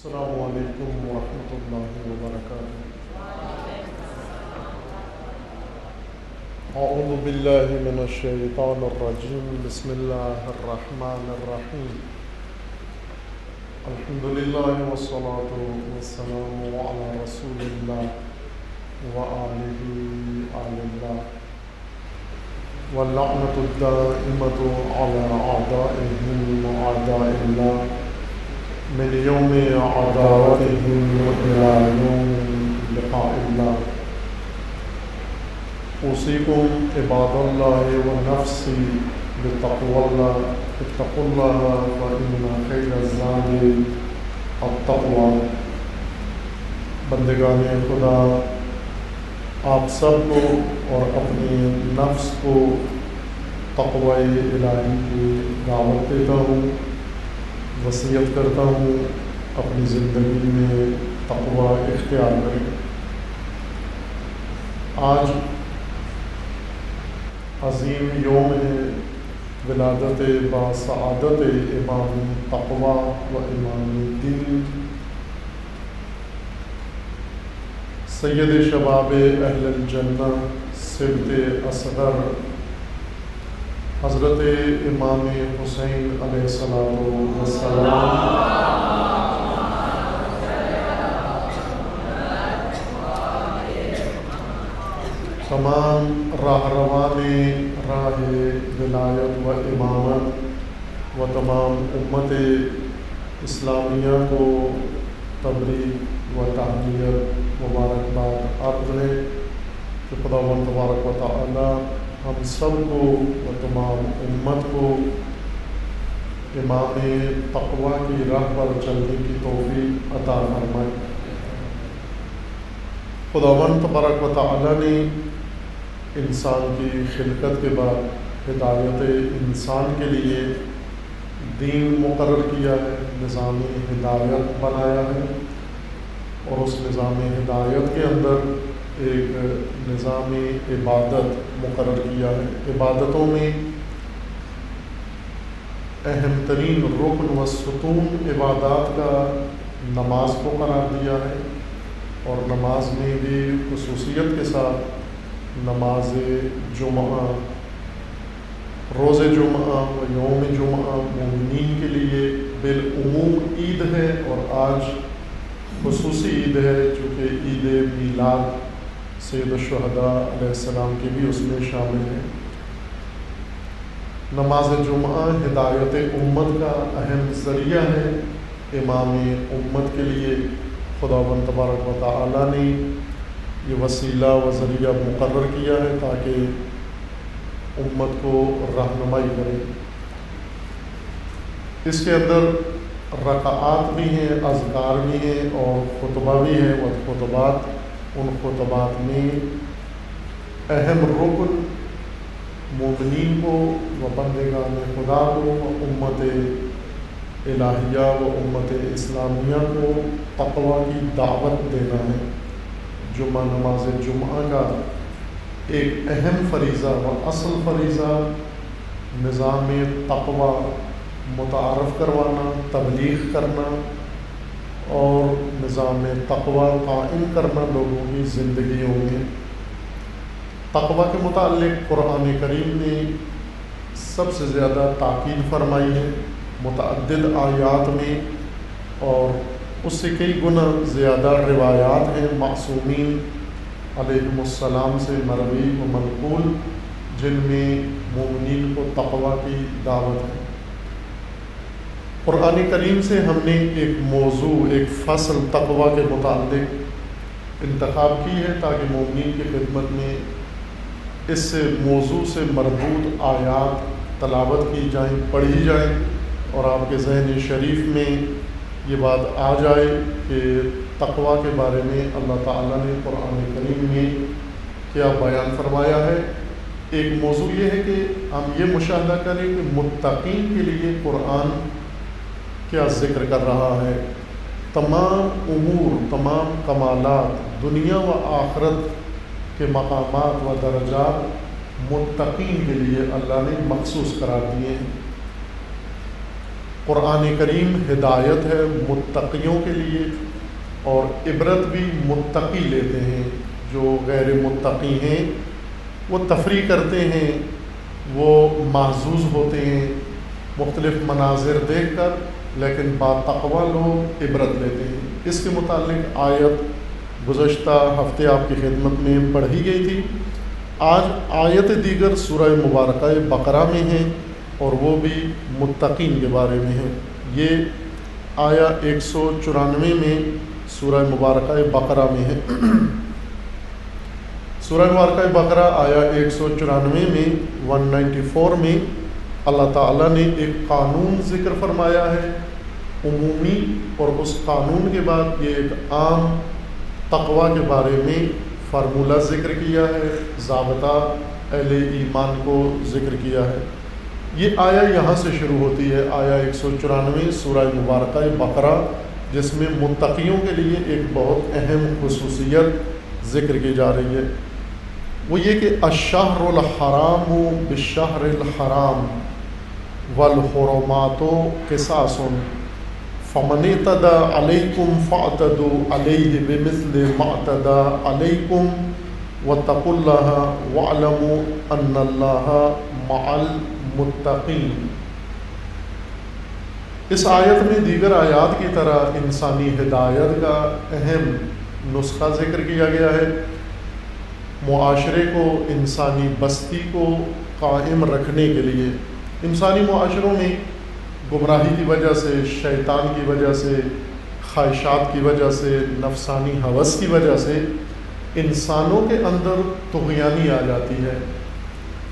السلام علیکم ورحمۃ اللہ وبرکاتہ۔ اعوذ باللہ من الشیطان الرجیم، بسم اللہ الرحمن الرحیم۔ الحمد للہ والصلاة والسلام علی رسول اللہ وآلہ آل اللہ، واللعنۃ الدائمۃ علی اعدائہم واعداء اللہ من یوم عداوتهم إلی یوم لقاء اللہ۔ اوصیکم عباد اللہ ونفسی بتقوی اللہ، اتقوا اللہ فإن خیر الزاد التقوی۔ بندگان خدا، آپ سب کو اور اپنے نفس کو تقوی الہی کی دعوت دیتا ہوں، وصیت کرتا ہوں اپنی زندگی میں تقوی اختیار کریں۔ آج عظیم یوم ہے، ولادت باسعادت امام تقوی و امام دین، سید شباب اہل الجنہ، سبط اصغر حضرت امام حسین علیہ السلام۔ تمام راہروان راہ ولایت و امامت و تمام امت اسلامیہ کو تبریک و تہنیت مبارکباد عرض ہے کہ خداوند تبارک و تعالی ہم سب کو و تمام امت کو امام تقوی کی راہ پر چلنے کی توفیق عطا فرمائے۔ خداوند تبارک و تعالی نے انسان کی خلقت کے بعد ہدایت انسان کے لیے دین مقرر کیا ہے، نظام ہدایت بنایا ہے، اور اس نظام ہدایت کے اندر ایک نظام عبادت مقرر کیا ہے۔ عبادتوں میں اہم ترین رکن و ستون عبادات کا نماز کو قرار دیا ہے، اور نماز میں بھی خصوصیت کے ساتھ نماز جمعہ، روز جمعہ و یوم جمعہ مومنین کے لیے بالعموم عید ہے، اور آج خصوصی عید ہے چونکہ عید میلاد سید الشہداء علیہ السلام کی بھی اس میں شامل ہے۔ نماز جمعہ ہدایت امت کا اہم ذریعہ ہے۔ امام امت کے لیے خداوند تبارک و تعالی نے یہ وسیلہ و ذریعہ مقرر کیا ہے تاکہ امت کو رہنمائی کرے۔ اس کے اندر رکعات بھی ہیں، اذکار بھی ہیں، اور خطبہ بھی ہے، اور خطبات، ان خطبات میں اہم رکن مومنین کو و بندگان خدا کو و امت الہیہ و امت اسلامیہ کو تقوی کی دعوت دینا ہے۔ جمعہ، نماز جمعہ کا ایک اہم فریضہ و اصل فریضہ نظام تقوی متعارف کروانا، تبلیغ کرنا اور نظام تقوی قائم کرنا لوگوں کی زندگیوں میں۔ تقوی کے متعلق قرآن کریم نے سب سے زیادہ تاکید فرمائی ہے متعدد آیات میں، اور اس سے کئی گنا زیادہ روایات ہیں معصومین علیہم السلام سے مروی و منقول، جن میں مومنین کو تقوی کی دعوت ہے۔ قرآن کریم سے ہم نے ایک موضوع، ایک فصل تقوی کے متعلق انتخاب کی ہے تاکہ مومنین کی خدمت میں اس موضوع سے مربوط آیات تلاوت کی جائیں، پڑھی جائیں، اور آپ کے ذہن شریف میں یہ بات آ جائے کہ تقوی کے بارے میں اللہ تعالیٰ نے قرآن کریم میں کیا بیان فرمایا ہے۔ ایک موضوع یہ ہے کہ ہم یہ مشاہدہ کریں کہ متقین کے لیے قرآن کیا ذکر کر رہا ہے۔ تمام امور، تمام کمالات، دنیا و آخرت کے مقامات و درجات متقین کے لیے اللہ نے مخصوص قرار دیے ہیں۔ قرآن کریم ہدایت ہے متقیوں کے لیے، اور عبرت بھی متقی لیتے ہیں۔ جو غیر متقی ہیں وہ تفریح کرتے ہیں، وہ محظوظ ہوتے ہیں مختلف مناظر دیکھ کر، لیکن باتقویٰ لوگ عبرت لیتے ہیں۔ اس کے متعلق آیت گزشتہ ہفتے آپ کی خدمت میں پڑھی گئی تھی۔ آج آیت دیگر سورہ مبارکہ بقرہ میں ہیں، اور وہ بھی متقین کے بارے میں ہیں۔ یہ آیا 194 میں سورہ مبارکہ بقرہ میں ہے۔ سورہ مبارکہ بقرہ آیا 194 میں 194 میں اللہ تعالیٰ نے ایک قانون ذکر فرمایا ہے عمومی، اور اس قانون کے بعد یہ ایک عام تقویٰ کے بارے میں فارمولہ ذکر کیا ہے، ضابطہ اہل ایمان کو ذکر کیا ہے۔ یہ آیا یہاں سے شروع ہوتی ہے، آیا 194 سورہ مبارکہ بقرہ، جس میں متقیوں کے لیے ایک بہت اہم خصوصیت ذکر کی جا رہی ہے۔ وہ یہ کہ الشہر الحرام بالشہر الحرام والحرمات قصاص فمن اعتدى علیکم فاعتدوا علیہ بمثل ما اعتدى علیکم واتقوا اللہ واعلموا ان اللہ مع المتقین۔ اس آیت میں دیگر آیات کی طرح انسانی ہدایت کا اہم نسخہ ذکر کیا گیا ہے۔ معاشرے کو، انسانی بستی کو قائم رکھنے کے لیے، انسانی معاشروں میں گمراہی کی وجہ سے، شیطان کی وجہ سے، خواہشات کی وجہ سے، نفسانی ہوس کی وجہ سے انسانوں کے اندر طغیانی آ جاتی ہے۔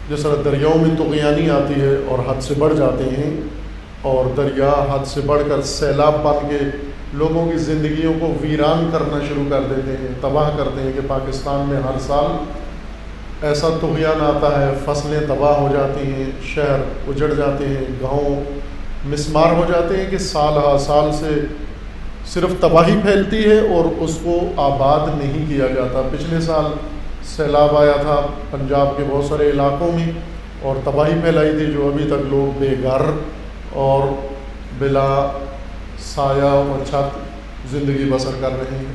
جس طرح دریاؤں میں طغیانی آتی ہے اور حد سے بڑھ جاتے ہیں، اور دریا حد سے بڑھ کر سیلاب بن کے لوگوں کی زندگیوں کو ویران کرنا شروع کر دیتے ہیں، تباہ کرتے ہیں۔ کہ پاکستان میں ہر سال ایسا طغیان آتا ہے، فصلیں تباہ ہو جاتی ہیں، شہر اجڑ جاتے ہیں، گاؤں مسمار ہو جاتے ہیں، کہ سال ہا سال سے صرف تباہی پھیلتی ہے اور اس کو آباد نہیں کیا جاتا۔ پچھلے سال سیلاب آیا تھا پنجاب کے بہت سارے علاقوں میں، اور تباہی پھیلائی تھی، جو ابھی تک لوگ بے گھر اور بلا سایہ و چھت زندگی بسر کر رہے ہیں۔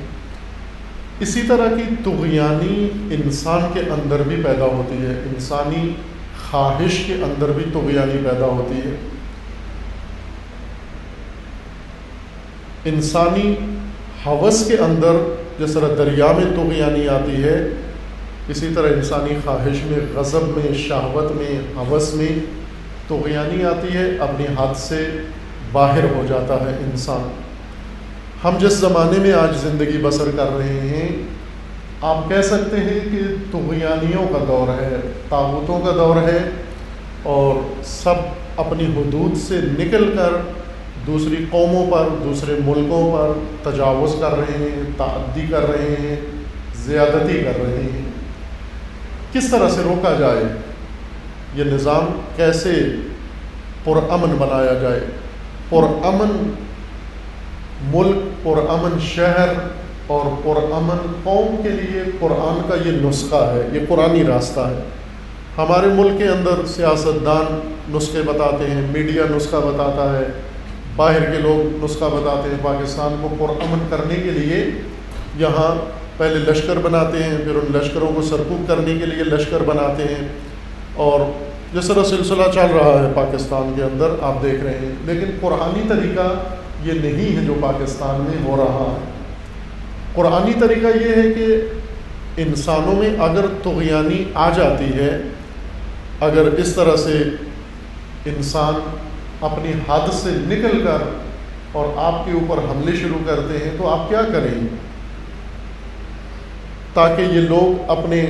اسی طرح کی طغیانی انسان کے اندر بھی پیدا ہوتی ہے، انسانی خواہش کے اندر بھی طغیانی پیدا ہوتی ہے۔ انسانی ہوس کے اندر جس طرح دریا میں طغیانی آتی ہے، اسی طرح انسانی خواہش میں، غضب میں، شہوت میں، ہوس میں طغیانی آتی ہے، اپنی حد سے باہر ہو جاتا ہے انسان۔ ہم جس زمانے میں آج زندگی بسر کر رہے ہیں، آپ کہہ سکتے ہیں کہ طغیانیوں کا دور ہے، طاغوتوں کا دور ہے، اور سب اپنی حدود سے نکل کر دوسری قوموں پر، دوسرے ملکوں پر تجاوز کر رہے ہیں، تعدی کر رہے ہیں، زیادتی کر رہے ہیں۔ کس طرح سے روکا جائے؟ یہ نظام کیسے پرامن بنایا جائے؟ پرامن ملک، پرامن شہر اور پرامن قوم کے لیے قرآن کا یہ نسخہ ہے، یہ قرآنی راستہ ہے۔ ہمارے ملک کے اندر سیاستدان نسخے بتاتے ہیں، میڈیا نسخہ بتاتا ہے، باہر کے لوگ نسخہ بتاتے ہیں۔ پاکستان کو پرامن کرنے کے لیے یہاں پہلے لشکر بناتے ہیں، پھر ان لشکروں کو سرکوب کرنے کے لیے لشکر بناتے ہیں، اور جس طرح سلسلہ چل رہا ہے پاکستان کے اندر آپ دیکھ رہے ہیں۔ لیکن قرآنی طریقہ یہ نہیں ہے جو پاکستان میں ہو رہا ہے۔ قرآنی طریقہ یہ ہے کہ انسانوں میں اگر طغیانی آ جاتی ہے، اگر اس طرح سے انسان اپنی حد سے نکل کر اور آپ کے اوپر حملے شروع کرتے ہیں، تو آپ کیا کریں تاکہ یہ لوگ اپنے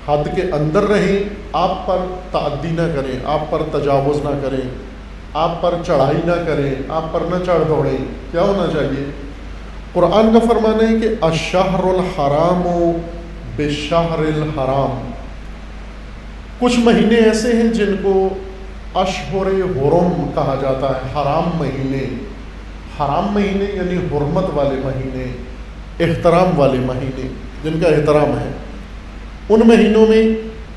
حد کے اندر رہیں، آپ پر تعدی نہ کریں، آپ پر تجاوز نہ کریں، آپ پر چڑھائی نہ کریں، آپ پر نہ چڑھ دوڑیں؟ کیا ہونا چاہیے؟ قرآن کا فرمان ہے کہ الشہر الحرام بالشہر الحرام۔ کچھ مہینے ایسے ہیں جن کو اشہر حرم کہا جاتا ہے، حرام مہینے۔ حرام مہینے یعنی حرمت والے مہینے، احترام والے مہینے، جن کا احترام ہے۔ ان مہینوں میں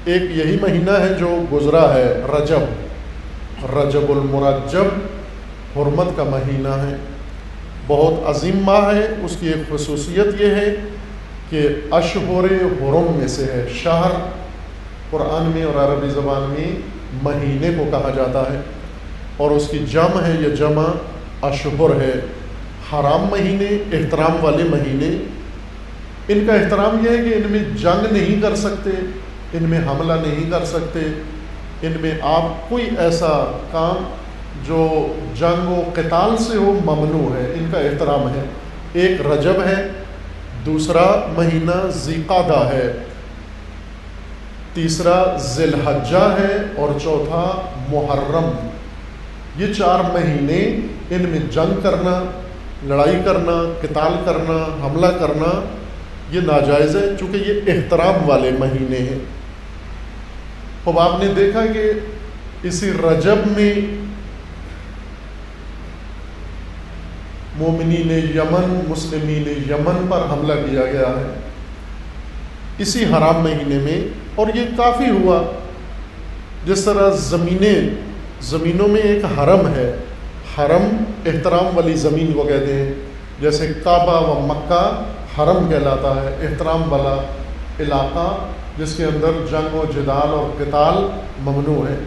ایک یہی مہینہ ہے جو گزرا ہے، رجب، رجب المرجب، حرمت کا مہینہ ہے، بہت عظیم ماہ ہے۔ اس کی ایک خصوصیت یہ ہے کہ اشہر حرم میں سے ہے۔ شہر قرآن میں اور عربی زبان میں مہینے کو کہا جاتا ہے، اور اس کی جمع ہے، یہ جمع اشہر ہے۔ حرام مہینے، احترام والے مہینے، ان کا احترام یہ ہے کہ ان میں جنگ نہیں کر سکتے، ان میں حملہ نہیں کر سکتے، ان میں آپ کوئی ایسا کام جو جنگ و قتال سے ہو ممنوع ہے، ان کا احترام ہے۔ ایک رجب ہے، دوسرا مہینہ ذی قعدہ ہے، تیسرا ذی الحجہ ہے، اور چوتھا محرم۔ یہ 4 مہینے، ان میں جنگ کرنا، لڑائی کرنا، قتال کرنا، حملہ کرنا یہ ناجائز ہے، چونکہ یہ احترام والے مہینے ہیں۔ اب آپ نے دیکھا کہ اسی رجب میں مومنین یمن، مسلمین یمن پر حملہ کیا گیا ہے، اسی حرام مہینے میں، اور یہ کافی ہوا۔ جس طرح زمینوں میں ایک حرم ہے، حرم احترام والی زمین کو کہتے ہیں، جیسے کعبہ و مکہ حرم کہلاتا ہے، احترام والا علاقہ جس کے اندر جنگ و جدال اور قتال ممنوع ہے۔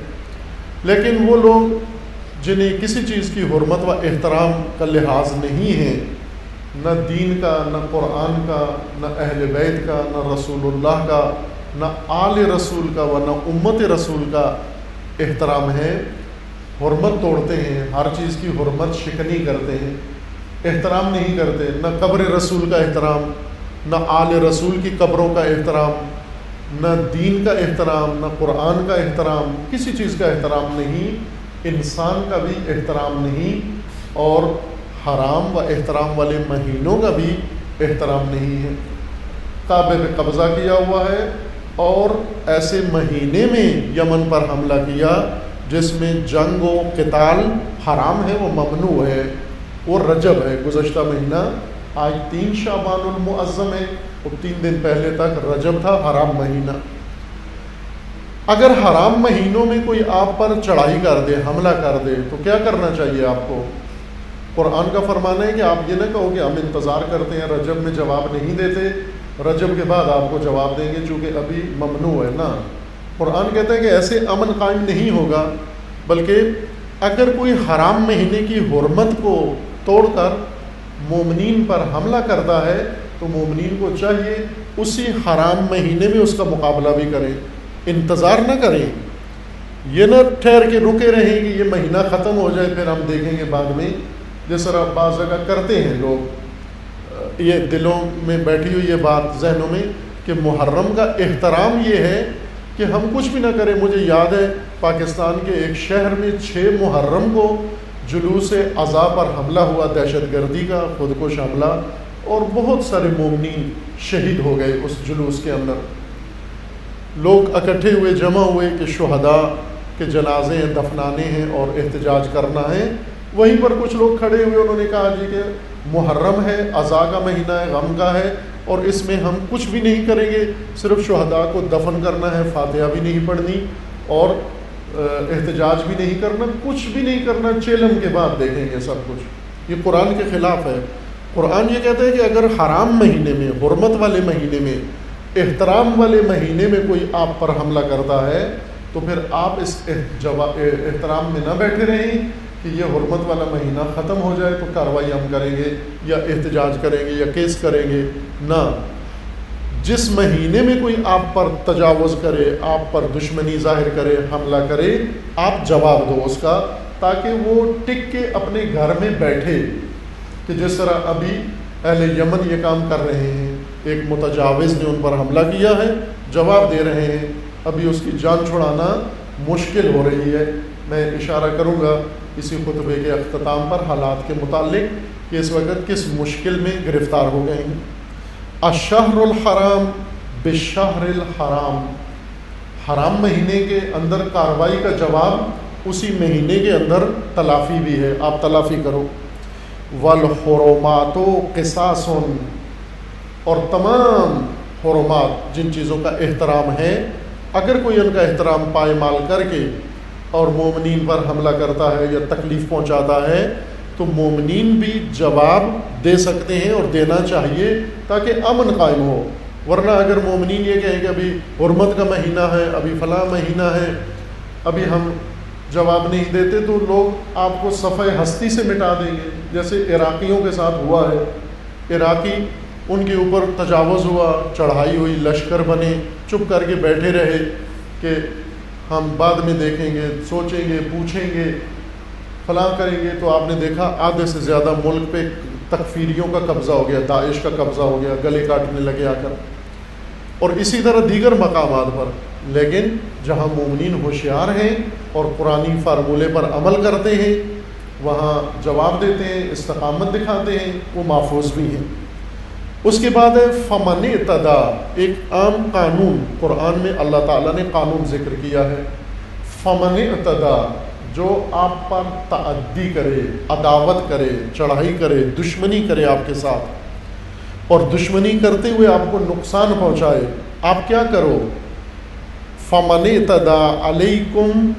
لیکن وہ لوگ جنہیں کسی چیز کی حرمت و احترام کا لحاظ نہیں ہے، نہ دین کا، نہ قرآن کا، نہ اہل بیت کا، نہ رسول اللہ کا، نہ آل رسول کا و نہ امت رسول کا احترام ہے، حرمت توڑتے ہیں، ہر چیز کی حرمت شکنی کرتے ہیں، احترام نہیں کرتے، نہ قبر رسول کا احترام، نہ آل رسول کی قبروں کا احترام، نہ دین کا احترام، نہ قرآن کا احترام، کسی چیز کا احترام نہیں، انسان کا بھی احترام نہیں، اور حرام و احترام والے مہینوں کا بھی احترام نہیں ہے۔ کعبے پہ قبضہ کیا ہوا ہے، اور ایسے مہینے میں یمن پر حملہ کیا جس میں جنگ و قتال حرام ہے، وہ ممنوع ہے، وہ رجب ہے، گزشتہ مہینہ۔ آج 3 شعبان المعظم ہے، وہ 3 دن پہلے تک رجب تھا، حرام مہینہ۔ اگر حرام مہینوں میں کوئی آپ پر چڑھائی کر دے، حملہ کر دے، تو کیا کرنا چاہیے آپ کو؟ قرآن کا فرمان ہے کہ آپ یہ نہ کہو کہ ہم انتظار کرتے ہیں، رجب میں جواب نہیں دیتے، رجب کے بعد آپ کو جواب دیں گے چونکہ ابھی ممنوع ہے نا۔ قرآن کہتا ہے کہ ایسے امن قائم نہیں ہوگا، بلکہ اگر کوئی حرام مہینے کی حرمت کو توڑ کر مومنین پر حملہ کرتا ہے تو مومنین کو چاہیے اسی حرام مہینے میں اس کا مقابلہ بھی کریں، انتظار نہ کریں، یہ نہ ٹھہر کے رکے رہیں کہ یہ مہینہ ختم ہو جائے پھر ہم دیکھیں گے بعد میں، جس طرح بعض جگہ کرتے ہیں لوگ۔ یہ دلوں میں بیٹھی ہوئی یہ بات ذہنوں میں کہ محرم کا احترام یہ ہے کہ ہم کچھ بھی نہ کریں۔ مجھے یاد ہے پاکستان کے ایک شہر میں 6 محرم کو جلوس عزا پر حملہ ہوا، دہشت گردی کا خودکش حملہ، اور بہت سارے مومنین شہید ہو گئے اس جلوس کے اندر۔ لوگ اکٹھے ہوئے، جمع ہوئے کہ شہداء کے جنازے دفنانے ہیں اور احتجاج کرنا ہے۔ وہیں پر کچھ لوگ کھڑے ہوئے، انہوں نے کہا جی کہ محرم ہے، عزا کا مہینہ ہے، غم کا ہے، اور اس میں ہم کچھ بھی نہیں کریں گے، صرف شہداء کو دفن کرنا ہے، فاتحہ بھی نہیں پڑھنی اور احتجاج بھی نہیں کرنا، کچھ بھی نہیں کرنا، چیلم کے بعد دیکھیں گے سب کچھ۔ یہ قرآن کے خلاف ہے۔ قرآن یہ کہتا ہے کہ اگر حرام مہینے میں، حرمت والے مہینے میں، احترام والے مہینے میں کوئی آپ پر حملہ کرتا ہے تو پھر آپ اس احترام میں نہ بیٹھے رہیں کہ یہ حرمت والا مہینہ ختم ہو جائے تو کارروائی ہم کریں گے یا احتجاج کریں گے یا کیس کریں گے، نہ۔ جس مہینے میں کوئی آپ پر تجاوز کرے، آپ پر دشمنی ظاہر کرے، حملہ کرے، آپ جواب دو اس کا، تاکہ وہ ٹک کے اپنے گھر میں بیٹھے۔ کہ جس طرح ابھی اہل یمن یہ کام کر رہے ہیں، ایک متجاوز نے ان پر حملہ کیا ہے، جواب دے رہے ہیں، ابھی اس کی جان چھڑانا مشکل ہو رہی ہے۔ میں اشارہ کروں گا اسی خطبے کے اختتام پر حالات کے متعلق کہ اس وقت کس مشکل میں گرفتار ہو گئے ہیں۔ الشہر الحرام بالشہر الحرام، حرام مہینے کے اندر کارروائی کا جواب اسی مہینے کے اندر تلافی بھی ہے، آپ تلافی کرو۔ والحرمات قصاص، اور تمام حرمات جن چیزوں کا احترام ہے، اگر کوئی ان کا احترام پائمال کر کے اور مومنین پر حملہ کرتا ہے یا تکلیف پہنچاتا ہے تو مومنین بھی جواب دے سکتے ہیں اور دینا چاہیے تاکہ امن قائم ہو. ورنہ اگر مومنین یہ کہیں کہ ابھی حرمت کا مہینہ ہے، ابھی فلاں مہینہ ہے، ابھی ہم جواب نہیں دیتے، تو لوگ آپ کو صفحہ ہستی سے مٹا دیں گے. جیسے عراقیوں کے ساتھ ہوا ہے. عراقی ان کے اوپر تجاوز ہوا، چڑھائی ہوئی، لشکر بنے، چپ کر کے بیٹھے رہے کہ ہم بعد میں دیکھیں گے، سوچیں گے، پوچھیں گے، فلاں کریں گے. تو آپ نے دیکھا آدھے سے زیادہ ملک پہ تکفیریوں کا قبضہ ہو گیا، داعش کا قبضہ ہو گیا، گلے کاٹنے لگے آ کر. اور اسی طرح دیگر مقامات پر. لیکن جہاں مومنین ہوشیار ہیں اور قرآنی فارمولے پر عمل کرتے ہیں وہاں جواب دیتے ہیں، استقامت دکھاتے ہیں، وہ محفوظ بھی ہیں. اس کے بعد ہے فمن اعتدا، ایک عام قانون قرآن میں اللہ تعالیٰ نے قانون ذکر کیا ہے. فمن اعتدا، جو آپ پر تعدی کرے، عداوت کرے، چڑھائی کرے، دشمنی کرے آپ کے ساتھ، اور دشمنی کرتے ہوئے آپ کو نقصان پہنچائے، آپ کیا کرو؟ فمن اعتدا علیکم،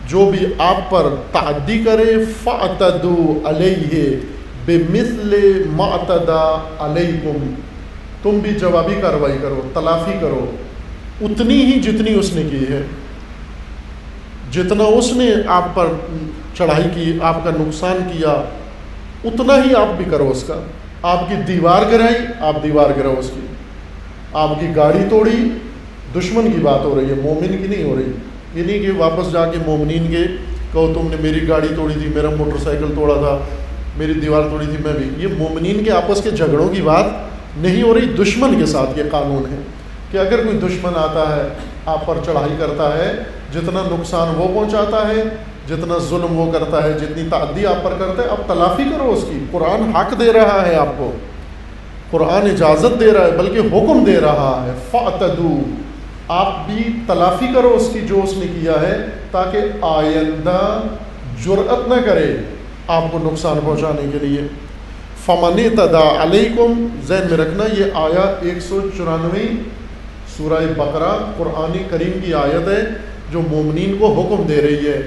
جو بھی آپ پر تعدی کرے، فاعتدوا علیہ بمثل ما اعتدى علیکم، تم بھی جوابی کارروائی کرو، تلافی کرو اتنی ہی جتنی اس نے کی ہے. جتنا اس نے آپ پر چڑھائی کی، آپ کا نقصان کیا، اتنا ہی آپ بھی کرو اس کا. آپ کی دیوار گرائی، آپ دیوار گراؤ اس کی. آپ کی گاڑی توڑی، دشمن کی بات ہو رہی ہے، مومن کی نہیں ہو رہی. یہ نہیں کہ واپس جا کے مومنین کے کہو تم نے میری گاڑی توڑی تھی، میرا موٹر سائیکل توڑا تھا، میری دیوار توڑی تھی میں بھی. یہ مومنین کے آپس کے جھگڑوں کی بات نہیں ہو رہی، دشمن کے ساتھ یہ قانون ہے کہ اگر کوئی دشمن آتا ہے آپ پر چڑھائی کرتا ہے، جتنا نقصان وہ پہنچاتا ہے، جتنا ظلم وہ کرتا ہے، جتنی تعدی آپ پر کرتا ہے، اب تلافی کرو اس کی. قرآن حق دے رہا ہے آپ کو، قرآن اجازت دے رہا ہے، بلکہ حکم دے رہا ہے. فاعتدوا، آپ بھی تلافی کرو اس کی جو اس نے کیا ہے، تاکہ آئندہ جرأت نہ کرے آپ کو نقصان پہنچانے کے لیے. فمن اعتدى علیکم، ذہن میں رکھنا یہ آیا 194 سورہ بقرہ قرآن کریم کی آیت ہے جو مومنین کو حکم دے رہی ہے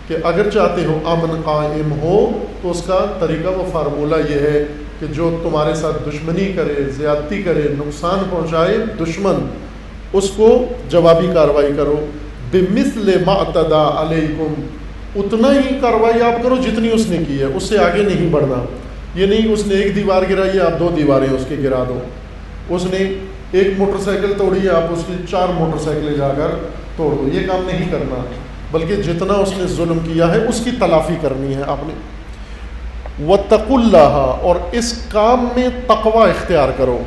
کہ اگر چاہتے ہو امن قائم ہو تو اس کا طریقہ و فارمولہ یہ ہے کہ جو تمہارے ساتھ دشمنی کرے، زیادتی کرے، نقصان پہنچائے دشمن، اس کو جوابی کارروائی کرو. بمثل ما اعتدى علیکم، اتنا ہی کارروائی آپ کرو جتنی اس نے کی ہے، اس سے آگے نہیں بڑھنا. یہ نہیں اس نے ایک دیوار گرائی ہے آپ 2 دیواریں اس کی گرا دو، اس نے ایک موٹر سائیکل توڑی ہے آپ اس کی 4 موٹر سائیکلیں جا کر توڑ دو. یہ کام نہیں کرنا، بلکہ جتنا اس نے ظلم کیا ہے اس کی تلافی کرنی ہے آپ نے. واتقوا اللہ، اور اس کام میں تقوی اختیار کرو.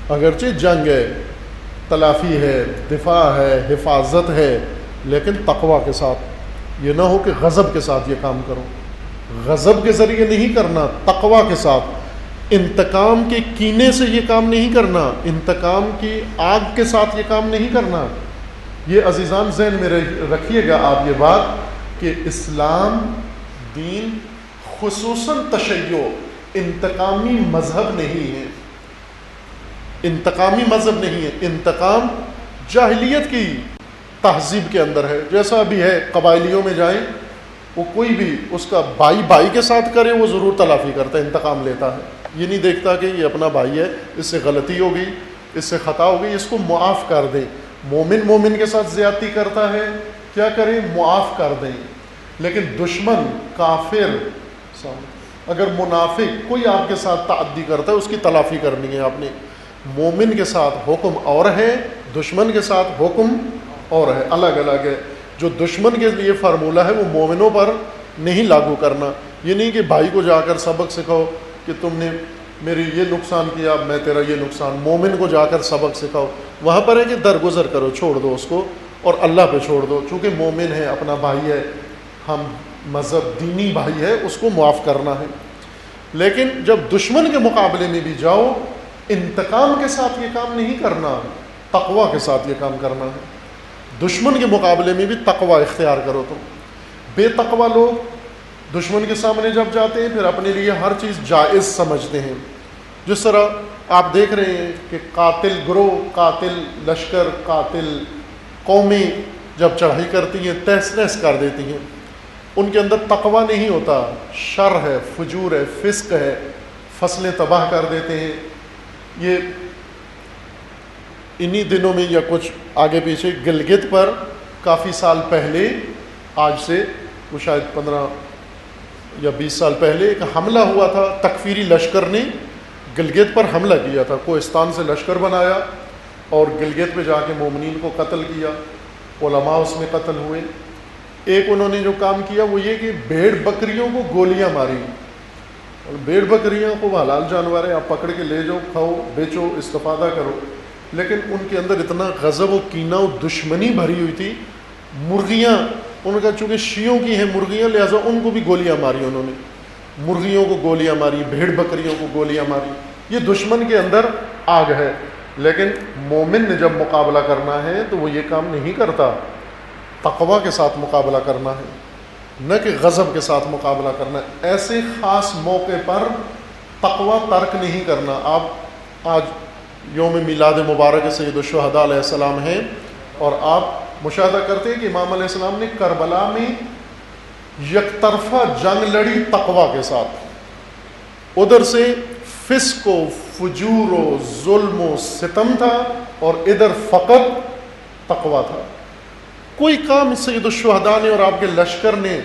اگرچہ جنگ ہے، تلافی ہے، دفاع ہے، حفاظت ہے، لیکن تقوی کے ساتھ. یہ نہ ہو کہ غضب کے ساتھ یہ کام کرو، غضب کے ذریعے نہیں کرنا، تقوی کے ساتھ. انتقام کے کینے سے یہ کام نہیں کرنا، انتقام کی آگ کے ساتھ یہ کام نہیں کرنا. یہ عزیزان ذہن میں رکھیے گا آپ یہ بات کہ اسلام دین خصوصاً تشیع انتقامی مذہب نہیں ہے، انتقامی مذہب نہیں ہے. انتقام جاہلیت کی تہذیب کے اندر ہے. جیسا بھی ہے قبائلیوں میں جائیں، وہ کوئی بھی اس کا بھائی کے ساتھ کرے وہ ضرور تلافی کرتا ہے، انتقام لیتا ہے. یہ نہیں دیکھتا کہ یہ اپنا بھائی ہے، اس سے غلطی ہو گئی، اس سے خطا ہو گئی، اس کو معاف کر دیں. مومن کے ساتھ زیادتی کرتا ہے، کیا کریں؟ معاف کر دیں. لیکن دشمن، کافر، اگر منافق کوئی آپ کے ساتھ تعدی کرتا ہے اس کی تلافی کرنی ہے آپ نے. مومن کے ساتھ حکم اور ہے، دشمن کے ساتھ حکم اور ہے، الگ الگ ہے. جو دشمن کے لیے فارمولہ ہے وہ مومنوں پر نہیں لاگو کرنا. یہ نہیں کہ بھائی کو جا کر سبق سکھاؤ کہ تم نے میری یہ نقصان کیا، میں تیرا یہ نقصان. مومن کو جا کر سبق سکھاؤ. وہاں پر ہے کہ درگزر کرو، چھوڑ دو اس کو اور اللہ پہ چھوڑ دو. چونکہ مومن ہے، اپنا بھائی ہے، ہم مذہب دینی بھائی ہے، اس کو معاف کرنا ہے. لیکن جب دشمن کے مقابلے میں بھی جاؤ، انتقام کے ساتھ یہ کام نہیں کرنا، تقوی کے ساتھ یہ کام کرنا ہے. دشمن کے مقابلے میں بھی تقوی اختیار کرو. تم بے تقوی لوگ دشمن کے سامنے جب جاتے ہیں پھر اپنے لیے ہر چیز جائز سمجھتے ہیں. جس طرح آپ دیکھ رہے ہیں کہ قاتل گروہ، قاتل لشکر، قاتل قومیں جب چڑھائی کرتی ہیں تہس نہس کر دیتی ہیں. ان کے اندر تقوی نہیں ہوتا، شر ہے، فجور ہے، فسق ہے، فصلیں تباہ کر دیتے ہیں. یہ انہی دنوں میں یا کچھ آگے پیچھے گلگت پر کافی سال پہلے، آج سے وہ شاید 15 یا 20 سال پہلے ایک حملہ ہوا تھا. تکفیری لشکر نے گلگت پر حملہ کیا تھا. کوہستان سے لشکر بنایا اور گلگت پہ جا کے مومنین کو قتل کیا. علماء اس میں قتل ہوئے. ایک انہوں نے جو کام کیا وہ یہ کہ بھیڑ بکریوں کو گولیاں ماری. اور بھیڑ بکریاں کو حلال جانور ہیں، آپ پکڑ کے لے جاؤ، کھاؤ، بیچو، استفادہ کرو. لیکن ان کے اندر اتنا غضب و کینہ و دشمنی بھری ہوئی تھی. مرغیاں ان کا چونکہ شیعوں کی ہیں مرغیاں، لہٰذا ان کو بھی گولیاں ماری. انہوں نے مرغیوں کو گولیاں ماری، بھیڑ بکریوں کو گولیاں ماری. یہ دشمن کے اندر آگ ہے. لیکن مومن نے جب مقابلہ کرنا ہے تو وہ یہ کام نہیں کرتا. تقوی کے ساتھ مقابلہ کرنا ہے، نہ کہ غضب کے ساتھ مقابلہ کرنا ہے. ایسے خاص موقع پر تقوی ترک نہیں کرنا. آپ آج یوم میلاد مبارک سید الشہداء علیہ السلام ہیں اور آپ مشاہدہ کرتے ہیں کہ امام علیہ السلام نے کربلا میں یک طرفہ جنگ لڑی تقوی کے ساتھ. ادھر سے فسق و فجور و ظلم و ستم تھا اور ادھر فقط تقوی تھا. کوئی کام سید الشہداء نے اور آپ کے لشکر نے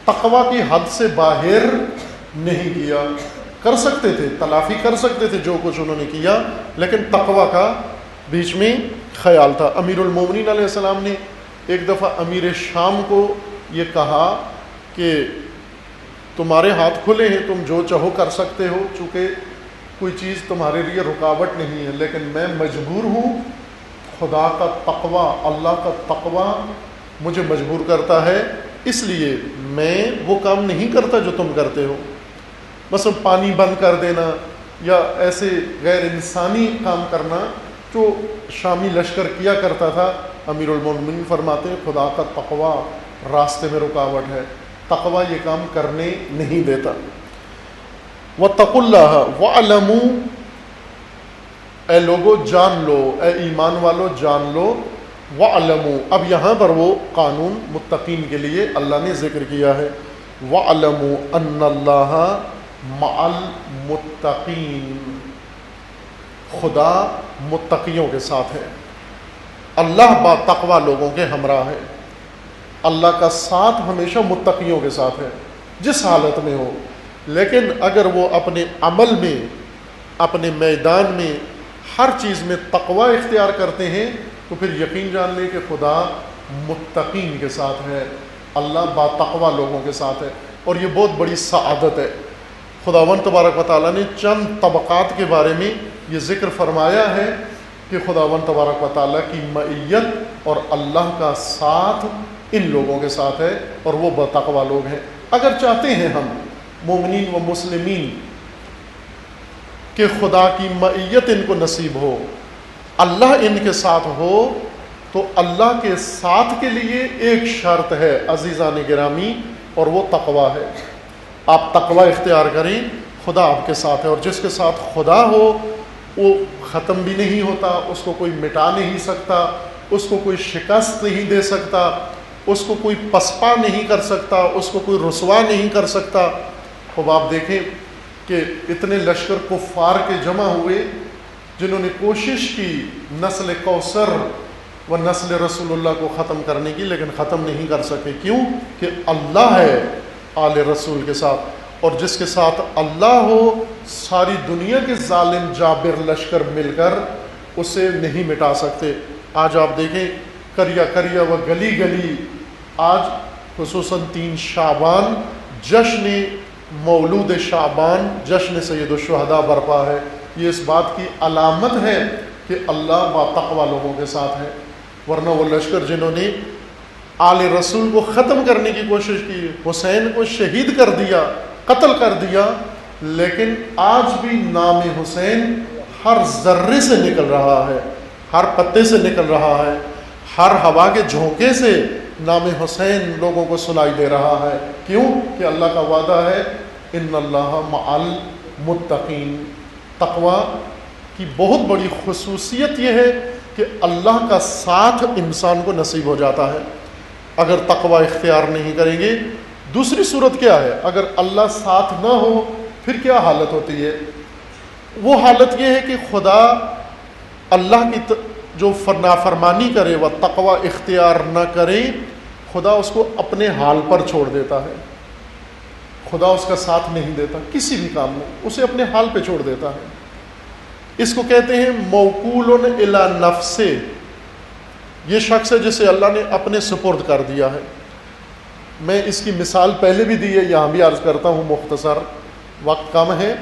تقوی کی حد سے باہر نہیں کیا. کر سکتے تھے، تلافی کر سکتے تھے جو کچھ انہوں نے کیا، لیکن تقوی کا بیچ میں خیال تھا. امیر المومنین علیہ السلام نے ایک دفعہ امیر شام کو یہ کہا کہ تمہارے ہاتھ کھلے ہیں، تم جو چاہو کر سکتے ہو، چونکہ کوئی چیز تمہارے لیے رکاوٹ نہیں ہے، لیکن میں مجبور ہوں. خدا کا تقوی، اللہ کا تقوی مجھے مجبور کرتا ہے، اس لیے میں وہ کام نہیں کرتا جو تم کرتے ہو. مثلا پانی بند کر دینا یا ایسے غیر انسانی کام کرنا جو شامی لشکر کیا کرتا تھا. امیر المومنین فرماتے ہیں خدا کا تقوی راستے میں رکاوٹ ہے، تقوی یہ کام کرنے نہیں دیتا. واتقوا اللہ واعلموا، اے لوگو جان لو، اے ایمان والو جان لو. واعلموا، اب یہاں پر وہ قانون متقین کے لیے اللہ نے ذکر کیا ہے. واعلموا ان اللہ مع المتقین، خدا متقیوں کے ساتھ ہے. اللہ با تقوی لوگوں کے ہمراہ ہے. اللہ کا ساتھ ہمیشہ متقیوں کے ساتھ ہے جس حالت میں ہو. لیکن اگر وہ اپنے عمل میں، اپنے میدان میں، ہر چیز میں تقوی اختیار کرتے ہیں تو پھر یقین جان لیں کہ خدا متقین کے ساتھ ہے. اللہ با تقوی لوگوں کے ساتھ ہے. اور یہ بہت بڑی سعادت ہے. خداوند تبارک و تعالیٰ نے چند طبقات کے بارے میں یہ ذکر فرمایا ہے کہ خداوند تبارک و تعالیٰ کی معیت اور اللہ کا ساتھ ان لوگوں کے ساتھ ہے اور وہ بتقوی لوگ ہیں. اگر چاہتے ہیں ہم مومنین و مسلمین کہ خدا کی معیت ان کو نصیب ہو، اللہ ان کے ساتھ ہو، تو اللہ کے ساتھ کے لیے ایک شرط ہے عزیزان گرامی، اور وہ تقوی ہے. آپ تقوی اختیار کریں، خدا آپ کے ساتھ ہے. اور جس کے ساتھ خدا ہو وہ ختم بھی نہیں ہوتا، اس کو کوئی مٹا نہیں سکتا، اس کو کوئی شکست نہیں دے سکتا، اس کو کوئی پسپا نہیں کر سکتا، اس کو کوئی رسوا نہیں کر سکتا. اب آپ دیکھیں کہ اتنے لشکر کفار کے جمع ہوئے جنہوں نے کوشش کی نسل کوثر و نسل رسول اللہ کو ختم کرنے کی، لیکن ختم نہیں کر سکے. کیوں؟ کہ اللہ ہے آل رسول کے ساتھ، اور جس کے ساتھ اللہ ہو ساری دنیا کے ظالم جابر لشکر مل کر اسے نہیں مٹا سکتے. آج آپ دیکھیں کریا کریا و گلی گلی، آج خصوصاً 3 شعبان جشن مولود شعبان، جشن سید الشہداء برپا ہے. یہ اس بات کی علامت ہے کہ اللہ با تقوی لوگوں کے ساتھ ہے. ورنہ وہ لشکر جنہوں نے آل رسول کو ختم کرنے کی کوشش کی، حسین کو شہید کر دیا، قتل کر دیا، لیکن آج بھی نام حسین ہر ذرے سے نکل رہا ہے، ہر پتے سے نکل رہا ہے، ہر ہوا کے جھونکے سے نام حسین لوگوں کو سنائی دے رہا ہے. کیوں؟ کہ اللہ کا وعدہ ہے ان اللہ مع المتقین. تقوی کی بہت بڑی خصوصیت یہ ہے کہ اللہ کا ساتھ انسان کو نصیب ہو جاتا ہے اگر تقوی اختیار نہیں کریں گے۔ دوسری صورت کیا ہے؟ اگر اللہ ساتھ نہ ہو پھر کیا حالت ہوتی ہے؟ وہ حالت یہ ہے کہ خدا اللہ کی جو نافرمانی کرے وہ تقوی اختیار نہ کرے، خدا اس کو اپنے حال پر چھوڑ دیتا ہے، خدا اس کا ساتھ نہیں دیتا کسی بھی کام میں، اسے اپنے حال پہ چھوڑ دیتا ہے۔ اس کو کہتے ہیں موکول الی نفسہ، یہ شخص ہے جسے اللہ نے اپنے سپرد کر دیا ہے۔ میں اس کی مثال پہلے بھی دی ہے، یہاں بھی عرض کرتا ہوں، مختصر وقت کم ہے۔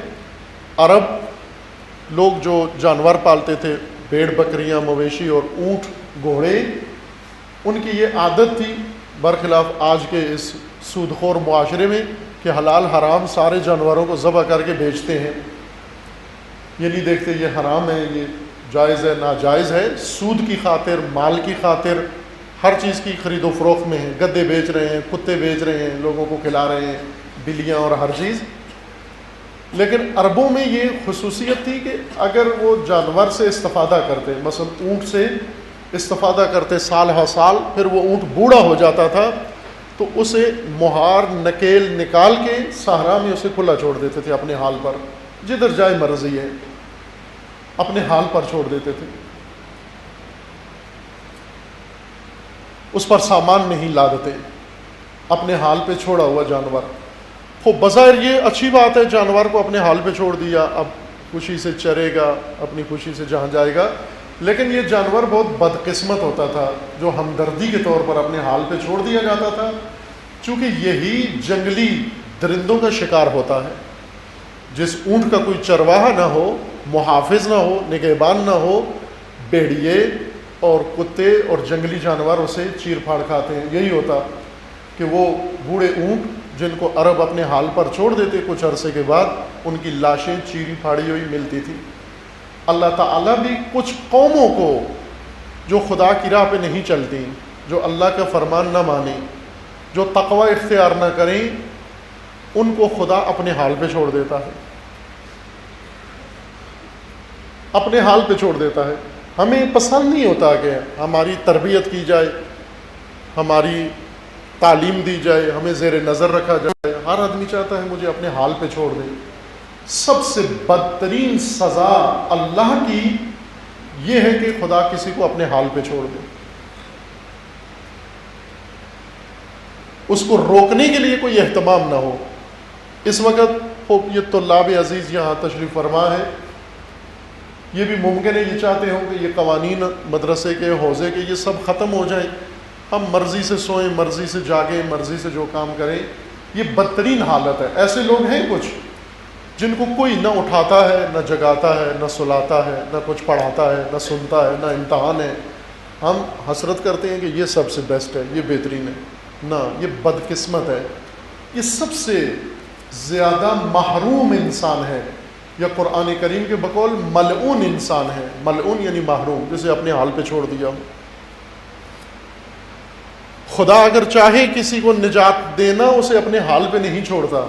عرب لوگ جو جانور پالتے تھے، بھیڑ بکریاں، مویشی اور اونٹ، گھوڑے، ان کی یہ عادت تھی، برخلاف آج کے اس سود خور معاشرے میں کہ حلال حرام سارے جانوروں کو ذبح کر کے بیچتے ہیں، یہ نہیں دیکھتے یہ حرام ہے، یہ جائز ہے، ناجائز ہے، سود کی خاطر، مال کی خاطر ہر چیز کی خرید و فروخت میں ہیں، گدے بیچ رہے ہیں، کتے بیچ رہے ہیں، لوگوں کو کھلا رہے ہیں، بلیاں اور ہر چیز۔ لیکن عربوں میں یہ خصوصیت تھی کہ اگر وہ جانور سے استفادہ کرتے، مثلا اونٹ سے استفادہ کرتے سال ہر سال، پھر وہ اونٹ بوڑھا ہو جاتا تھا تو اسے مہار نکیل نکال کے صحرا میں اسے کھلا چھوڑ دیتے تھے اپنے حال پر، جدھر جائے مرضی ہے، اپنے حال پر چھوڑ دیتے تھے، اس پر سامان نہیں لادتے، اپنے حال پہ چھوڑا ہوا جانور۔ خوب بظاہر یہ اچھی بات ہے، جانور کو اپنے حال پہ چھوڑ دیا، اب خوشی سے چرے گا، اپنی خوشی سے جہاں جائے گا، لیکن یہ جانور بہت بدقسمت ہوتا تھا جو ہمدردی کے طور پر اپنے حال پہ چھوڑ دیا جاتا تھا، چونکہ یہی جنگلی درندوں کا شکار ہوتا ہے۔ جس اونٹ کا کوئی چرواہا نہ ہو، محافظ نہ ہو، نگہبان نہ ہو، بھیڑیے اور کتے اور جنگلی جانور اسے چیر پھاڑ کھاتے ہیں۔ یہی ہوتا کہ وہ بوڑھے اونٹ جن کو عرب اپنے حال پر چھوڑ دیتے، کچھ عرصے کے بعد ان کی لاشیں چیری پھاڑی ہوئی ملتی تھی۔ اللہ تعالیٰ بھی کچھ قوموں کو جو خدا کی راہ پہ نہیں چلتی، جو اللہ کا فرمان نہ مانیں، جو تقوی اختیار نہ کریں، ان کو خدا اپنے حال پہ چھوڑ دیتا ہے، اپنے حال پہ چھوڑ دیتا ہے۔ ہمیں پسند نہیں ہوتا کہ ہماری تربیت کی جائے، ہماری تعلیم دی جائے، ہمیں زیر نظر رکھا جائے، ہر آدمی چاہتا ہے مجھے اپنے حال پہ چھوڑ دے۔ سب سے بدترین سزا اللہ کی یہ ہے کہ خدا کسی کو اپنے حال پہ چھوڑ دے، اس کو روکنے کے لیے کوئی اہتمام نہ ہو۔ اس وقت یہ طلاب عزیز یہاں تشریف فرما ہے، یہ بھی ممکن ہے یہ چاہتے ہوں کہ یہ قوانین مدرسے کے، حوزے کے، یہ سب ختم ہو جائیں، ہم مرضی سے سوئیں، مرضی سے جاگیں، مرضی سے جو کام کریں۔ یہ بدترین حالت ہے۔ ایسے لوگ ہیں کچھ جن کو کوئی نہ اٹھاتا ہے، نہ جگاتا ہے، نہ سلاتا ہے، نہ کچھ پڑھاتا ہے، نہ سنتا ہے، نہ امتحان ہے۔ ہم حسرت کرتے ہیں کہ یہ سب سے بیسٹ ہے، یہ بہترین ہے۔ نہ، یہ بدقسمت ہے، یہ سب سے زیادہ محروم انسان ہے، یا قرآن کریم کے بقول ملعون انسان ہے۔ ملعون یعنی محروم، جسے اپنے حال پہ چھوڑ دیا ہو۔ خدا اگر چاہے کسی کو نجات دینا، اسے اپنے حال پہ نہیں چھوڑتا،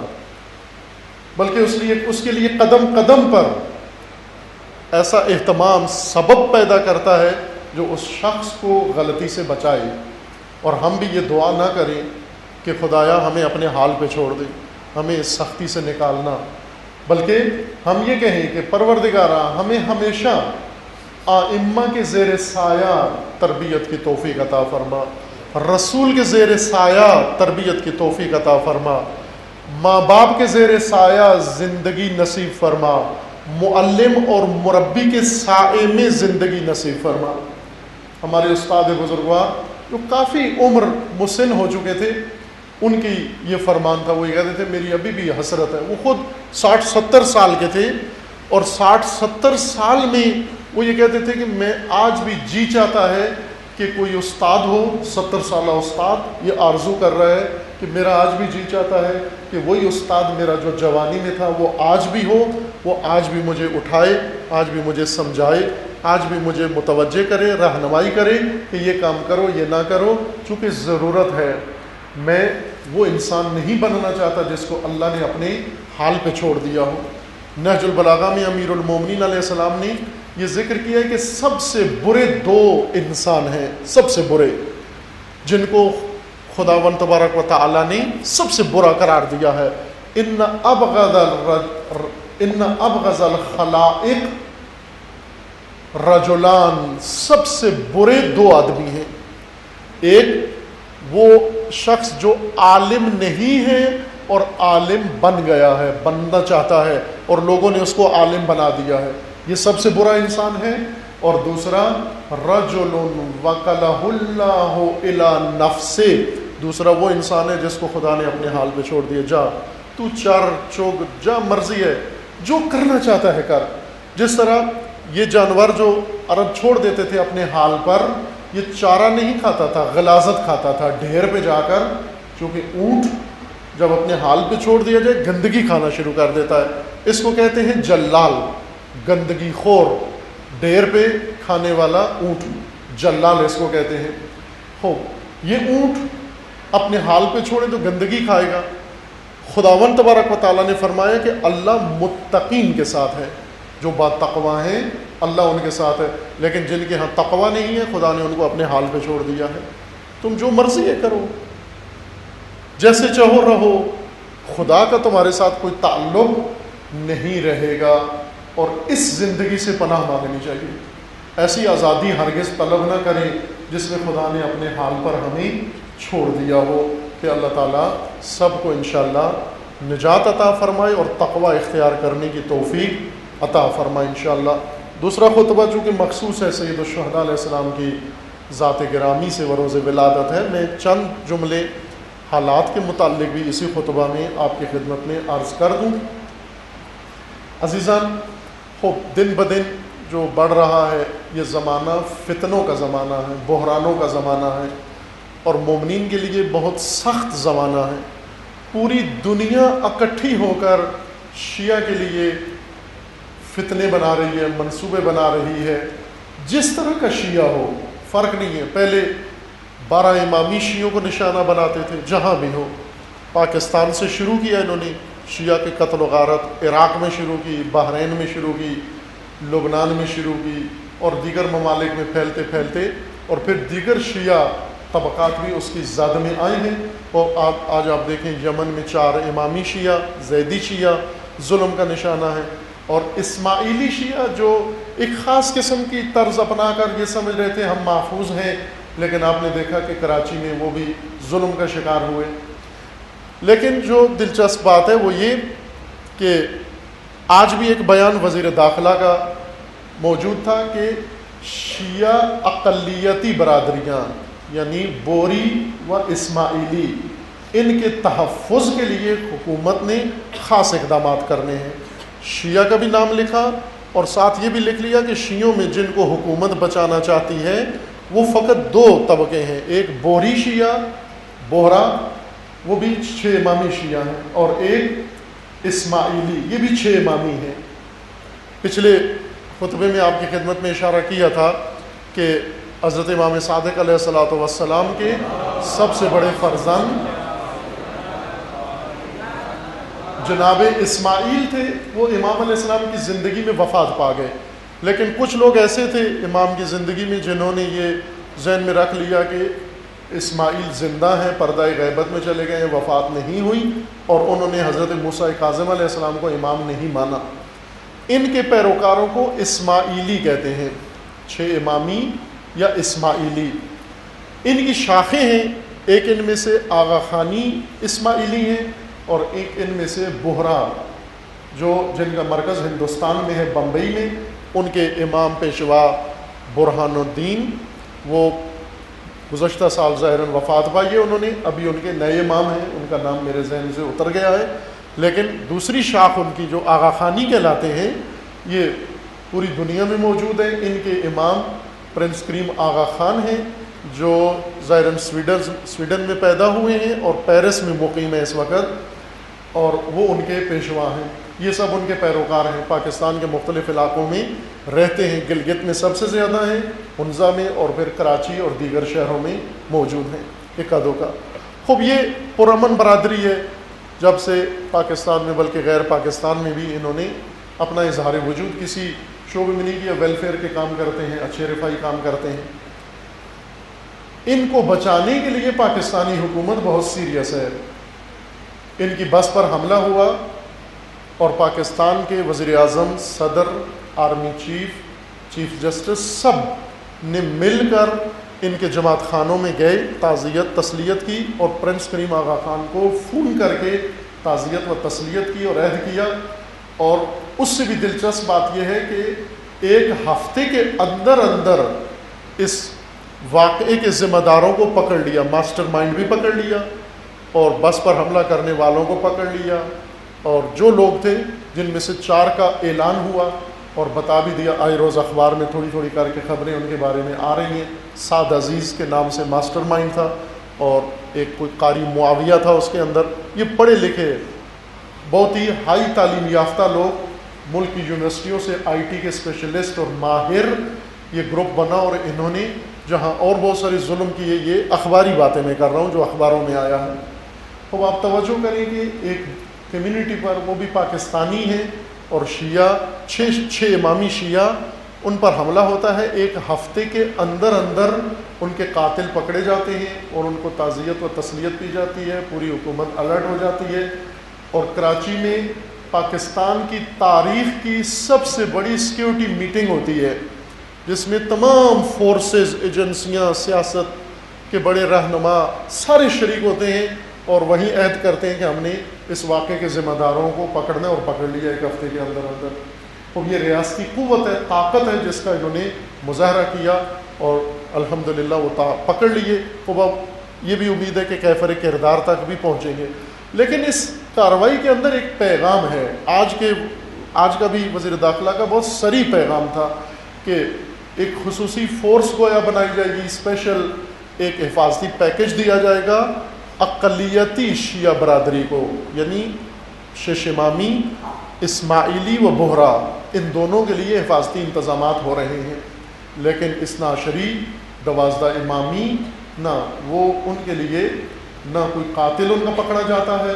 بلکہ اس کے لیے قدم قدم پر ایسا اہتمام، سبب پیدا کرتا ہے جو اس شخص کو غلطی سے بچائے۔ اور ہم بھی یہ دعا نہ کریں کہ خدایا ہمیں اپنے حال پہ چھوڑ دے، ہمیں اس سختی سے نکالنا، بلکہ ہم یہ کہیں کہ پروردگارا ہمیں ہمیشہ ائمہ کے زیر سایہ تربیت کی توفیق عطا فرما، رسول کے زیر سایہ تربیت کی توفیق عطا فرما، ماں باپ کے زیر سایہ زندگی نصیب فرما، معلم اور مربی کے سائے میں زندگی نصیب فرما۔ ہمارے استاد بزرگوار جو کافی عمر مسن ہو چکے تھے، ان کی یہ فرمان تھا، وہ یہ کہتے تھے میری ابھی بھی حسرت ہے۔ وہ خود 60-70 سال کے تھے، اور 60-70 سال میں وہ یہ کہتے تھے کہ میں آج بھی جی چاہتا ہے کہ کوئی استاد ہو، 70 سالہ استاد، یہ آرزو کر رہا ہے کہ میرا آج بھی جی چاہتا ہے کہ وہی استاد میرا جو جوانی میں تھا وہ آج بھی ہو، وہ آج بھی مجھے اٹھائے، آج بھی مجھے سمجھائے، آج بھی مجھے متوجہ کرے، رہنمائی کرے کہ یہ کام کرو، یہ نہ کرو، چونکہ ضرورت ہے۔ میں وہ انسان نہیں بننا چاہتا جس کو اللہ نے اپنے حال پہ چھوڑ دیا ہو۔ نہج البلاغہ میں امیر المومنین علیہ السلام نے یہ ذکر کیا ہے کہ سب سے برے دو انسان ہیں، سب سے برے، جن کو خداوند تبارک و تعالی نے سب سے برا قرار دیا ہے. ان ابغض الخلائق رجلان، سب سے برے دو آدمی ہیں. ایک وہ شخص جو عالم نہیں ہے اور عالم بن گیا ہے، بننا چاہتا ہے اور لوگوں نے اس کو عالم بنا دیا ہے، یہ سب سے برا انسان ہے. اور دوسرا رجل وکلہ اللہ الی نفسہ، دوسرا وہ انسان ہے جس کو خدا نے اپنے حال پہ چھوڑ دیا، جا تو چر چوگ جا مرضی ہے، جو کرنا چاہتا ہے کر. جس طرح یہ جانور جو عرب چھوڑ دیتے تھے اپنے حال پر، یہ چارہ نہیں کھاتا تھا، غلاظت کھاتا تھا ڈھیر پہ جا کر، چونکہ اونٹ جب اپنے حال پہ چھوڑ دیا جائے گندگی کھانا شروع کر دیتا ہے. اس کو کہتے ہیں جلال، گندگی خور، ڈھیر پہ کھانے والا اونٹ، جلال اس کو کہتے ہیں. ہو یہ اونٹ اپنے حال پہ چھوڑے تو گندگی کھائے گا. خداوند تبارک و تعالیٰ نے فرمایا کہ اللہ متقین کے ساتھ ہے، جو با تقوی ہیں اللہ ان کے ساتھ ہے. لیکن جن کے ہاں تقوی نہیں ہے خدا نے ان کو اپنے حال پہ چھوڑ دیا ہے. تم جو مرضی ہے کرو، جیسے چاہو رہو، خدا کا تمہارے ساتھ کوئی تعلق نہیں رہے گا. اور اس زندگی سے پناہ مانگنی چاہیے. ایسی آزادی ہرگز طلب نہ کریں جس میں خدا نے اپنے حال پر ہمیں چھوڑ دیا ہو. کہ اللہ تعالیٰ سب کو انشاءاللہ نجات عطا فرمائے اور تقوی اختیار کرنے کی توفیق عطا فرمائے انشاءاللہ. دوسرا خطبہ چونکہ مخصوص ہے سید الشہداء علیہ السلام کی ذات گرامی سے بروز ولادت ہے، میں چند جملے حالات کے متعلق بھی اسی خطبہ میں آپ کی خدمت میں عرض کر دوں. عزیزان، خوب دن بدن جو بڑھ رہا ہے یہ زمانہ فتنوں کا زمانہ ہے، بحرانوں کا زمانہ ہے، اور مومنین کے لیے بہت سخت زمانہ ہے. پوری دنیا اکٹھی ہو کر شیعہ کے لیے فتنے بنا رہی ہے، منصوبے بنا رہی ہے. جس طرح کا شیعہ ہو فرق نہیں ہے. پہلے 12 امامی شیعوں کو نشانہ بناتے تھے جہاں بھی ہو. پاکستان سے شروع کیا انہوں نے شیعہ کے قتل و غارت، عراق میں شروع کی، بحرین میں شروع کی، لبنان میں شروع کی، اور دیگر ممالک میں پھیلتے پھیلتے، اور پھر دیگر شیعہ طبقات بھی اس کی زد میں آئے ہیں. اور آج آپ دیکھیں یمن میں 4 امامی شیعہ، زیدی شیعہ ظلم کا نشانہ ہے، اور اسماعیلی شیعہ جو ایک خاص قسم کی طرز اپنا کر یہ سمجھ رہے تھے ہم محفوظ ہیں، لیکن آپ نے دیکھا کہ کراچی میں وہ بھی ظلم کا شکار ہوئے. لیکن جو دلچسپ بات ہے وہ یہ کہ آج بھی ایک بیان وزیر داخلہ کا موجود تھا کہ شیعہ اقلیتی برادریاں یعنی بوری و اسماعیلی، ان کے تحفظ کے لیے حکومت نے خاص اقدامات کرنے ہیں. شیعہ کا بھی نام لکھا اور ساتھ یہ بھی لکھ لیا کہ شیعوں میں جن کو حکومت بچانا چاہتی ہے وہ فقط 2 طبقے ہیں. ایک بوری شیعہ، بوہرا، وہ بھی 6 امامی شیعہ ہیں، اور ایک اسماعیلی، یہ بھی 6 امامی ہیں. پچھلے خطبے میں آپ کی خدمت میں اشارہ کیا تھا کہ حضرت امام صادق علیہ الصلوۃ والسلام کے سب سے بڑے فرزند جناب اسماعیل تھے. وہ امام علیہ السلام کی زندگی میں وفات پا گئے، لیکن کچھ لوگ ایسے تھے امام کی زندگی میں جنہوں نے یہ ذہن میں رکھ لیا کہ اسماعیل زندہ ہیں، پردہ غیبت میں چلے گئے ہیں، وفات نہیں ہوئی، اور انہوں نے حضرت موسیٰ کاظم علیہ السلام کو امام نہیں مانا. ان کے پیروکاروں کو اسماعیلی کہتے ہیں، 6 امامی یا اسماعیلی. ان کی شاخیں ہیں، ایک ان میں سے آغا خانی اسماعیلی ہیں، اور ایک ان میں سے بہرا جو جن کا مرکز ہندوستان میں ہے، بمبئی میں. ان کے امام پیشوا برہان الدین وہ گزشتہ سال ظاہراً وفات پائی ہے انہوں نے. ابھی ان کے نئے امام ہیں، ان کا نام میرے ذہن سے اتر گیا ہے، لیکن دوسری شاخ ان کی جو آغا خانی کہلاتے ہیں یہ پوری دنیا میں موجود ہے. ان کے امام پرنس کریم آغا خان ہیں جو ظاہراً سویڈن میں پیدا ہوئے ہیں اور پیرس میں مقیم ہے اس وقت، اور وہ ان کے پیشوا ہیں. یہ سب ان کے پیروکار ہیں، پاکستان کے مختلف علاقوں میں رہتے ہیں. گلگت میں سب سے زیادہ ہیں، ہنزا میں، اور پھر کراچی اور دیگر شہروں میں موجود ہیں اکادو کا. خوب یہ پرامن برادری ہے جب سے پاکستان میں، بلکہ غیر پاکستان میں بھی انہوں نے اپنا اظہار وجود کسی شعبہ منی یا ویلفیئر کے کام کرتے ہیں، اچھے رفائی کام کرتے ہیں. ان کو بچانے کے لیے پاکستانی حکومت بہت سیریس ہے. ان کی بس پر حملہ ہوا اور پاکستان کے وزیر اعظم، صدر، آرمی چیف، چیف جسٹس سب نے مل کر ان کے جماعت خانوں میں گئے، تعزیت تسلیت کی، اور پرنس کریم آغا خان کو فون کر کے تعزیت و تسلیت کی اور عہد کیا. اور اس سے بھی دلچسپ بات یہ ہے کہ ایک ہفتے کے اندر اندر اس واقعے کے ذمہ داروں کو پکڑ لیا، ماسٹر مائنڈ بھی پکڑ لیا اور بس پر حملہ کرنے والوں کو پکڑ لیا. اور جو لوگ تھے جن میں سے 4 کا اعلان ہوا اور بتا بھی دیا، آئے روز اخبار میں تھوڑی تھوڑی کر کے خبریں ان کے بارے میں آ رہی ہیں. سعد عزیز کے نام سے ماسٹر مائنڈ تھا اور ایک کوئی قاری معاویہ تھا اس کے اندر. یہ پڑھے لکھے بہت ہی ہائی تعلیم یافتہ لوگ، ملک کی یونیورسٹیوں سے آئی ٹی کے اسپیشلسٹ اور ماہر، یہ گروپ بنا اور انہوں نے جہاں اور بہت سارے ظلم کیے. یہ اخباری باتیں میں کر رہا ہوں جو اخباروں میں آیا ہے. اب آپ توجہ کریں کہ ایک کمیونٹی پر، وہ بھی پاکستانی ہیں اور شیعہ، 6 امامی شیعہ، ان پر حملہ ہوتا ہے. ایک ہفتے کے اندر اندر ان کے قاتل پکڑے جاتے ہیں اور ان کو تعزیت و تسلیت دی جاتی ہے. پوری حکومت الرٹ ہو جاتی ہے. اور کراچی میں پاکستان کی تاریخ کی سب سے بڑی سیکیورٹی میٹنگ ہوتی ہے جس میں تمام فورسز، ایجنسیاں، سیاست کے بڑے رہنما سارے شریک ہوتے ہیں اور وہیں عہد کرتے ہیں کہ ہم نے اس واقعے کے ذمہ داروں کو پکڑنا اور پکڑ لیا ایک ہفتے کے اندر اندر. اور یہ ریاستی قوت ہے، طاقت ہے جس کا انہوں نے مظاہرہ کیا اور الحمدللہ وہ پکڑ لیے. اب یہ بھی امید ہے کہ کیفر کردار تک بھی پہنچیں گے. لیکن اس کارروائی کے اندر ایک پیغام ہے. آج کا بھی وزیر داخلہ کا بہت سری پیغام تھا کہ ایک خصوصی فورس گویا بنائی جائے گی، اسپیشل ایک حفاظتی پیکج دیا جائے گا اقلیتی شیعہ برادری کو، یعنی شیش امامی، اسماعیلی و بہرا، ان دونوں کے لیے حفاظتی انتظامات ہو رہے ہیں. لیکن اثنا عشری، 12 امامی، نہ وہ ان کے لیے نہ کوئی قاتل ان کا پکڑا جاتا ہے.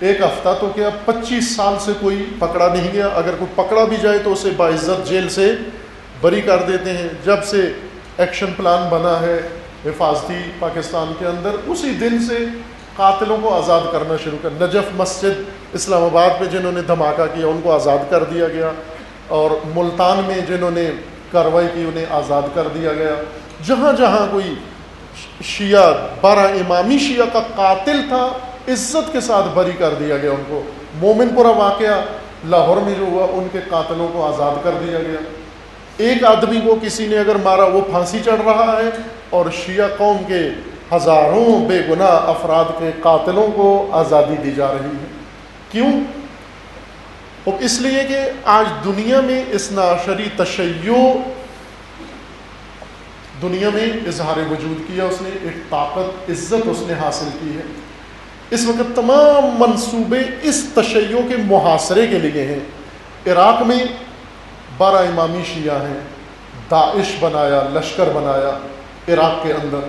ایک ہفتہ تو کیا 25 سال سے کوئی پکڑا نہیں گیا. اگر کوئی پکڑا بھی جائے تو اسے باعزت جیل سے بری کر دیتے ہیں. جب سے ایکشن پلان بنا ہے حفاظتی پاکستان کے اندر، اسی دن سے قاتلوں کو آزاد کرنا شروع کر. نجف مسجد اسلام آباد پہ جنہوں نے دھماکہ کیا ان کو آزاد کر دیا گیا، اور ملتان میں جنہوں نے کارروائی کی انہیں آزاد کر دیا گیا. جہاں جہاں کوئی شیعہ، 12 امامی شیعہ کا قاتل تھا، عزت کے ساتھ بری کر دیا گیا ان کو. مومن پورہ واقعہ لاہور میں جو ہوا، ان کے قاتلوں کو آزاد کر دیا گیا. ایک آدمی کو کسی نے اگر مارا وہ پھانسی چڑھ رہا ہے، اور شیعہ قوم کے ہزاروں بے گناہ افراد کے قاتلوں کو آزادی دی جا رہی ہے. کیوں؟ اس لیے کہ آج دنیا میں اثنا عشری تشیع دنیا میں اظہار وجود کیا، اس نے ایک طاقت، عزت اس نے حاصل کی ہے. اس وقت تمام منصوبے اس تشیع کے محاصرے کے لیے ہیں. عراق میں 12 امامی شیعہ ہیں، داعش بنایا، لشکر بنایا عراق کے اندر.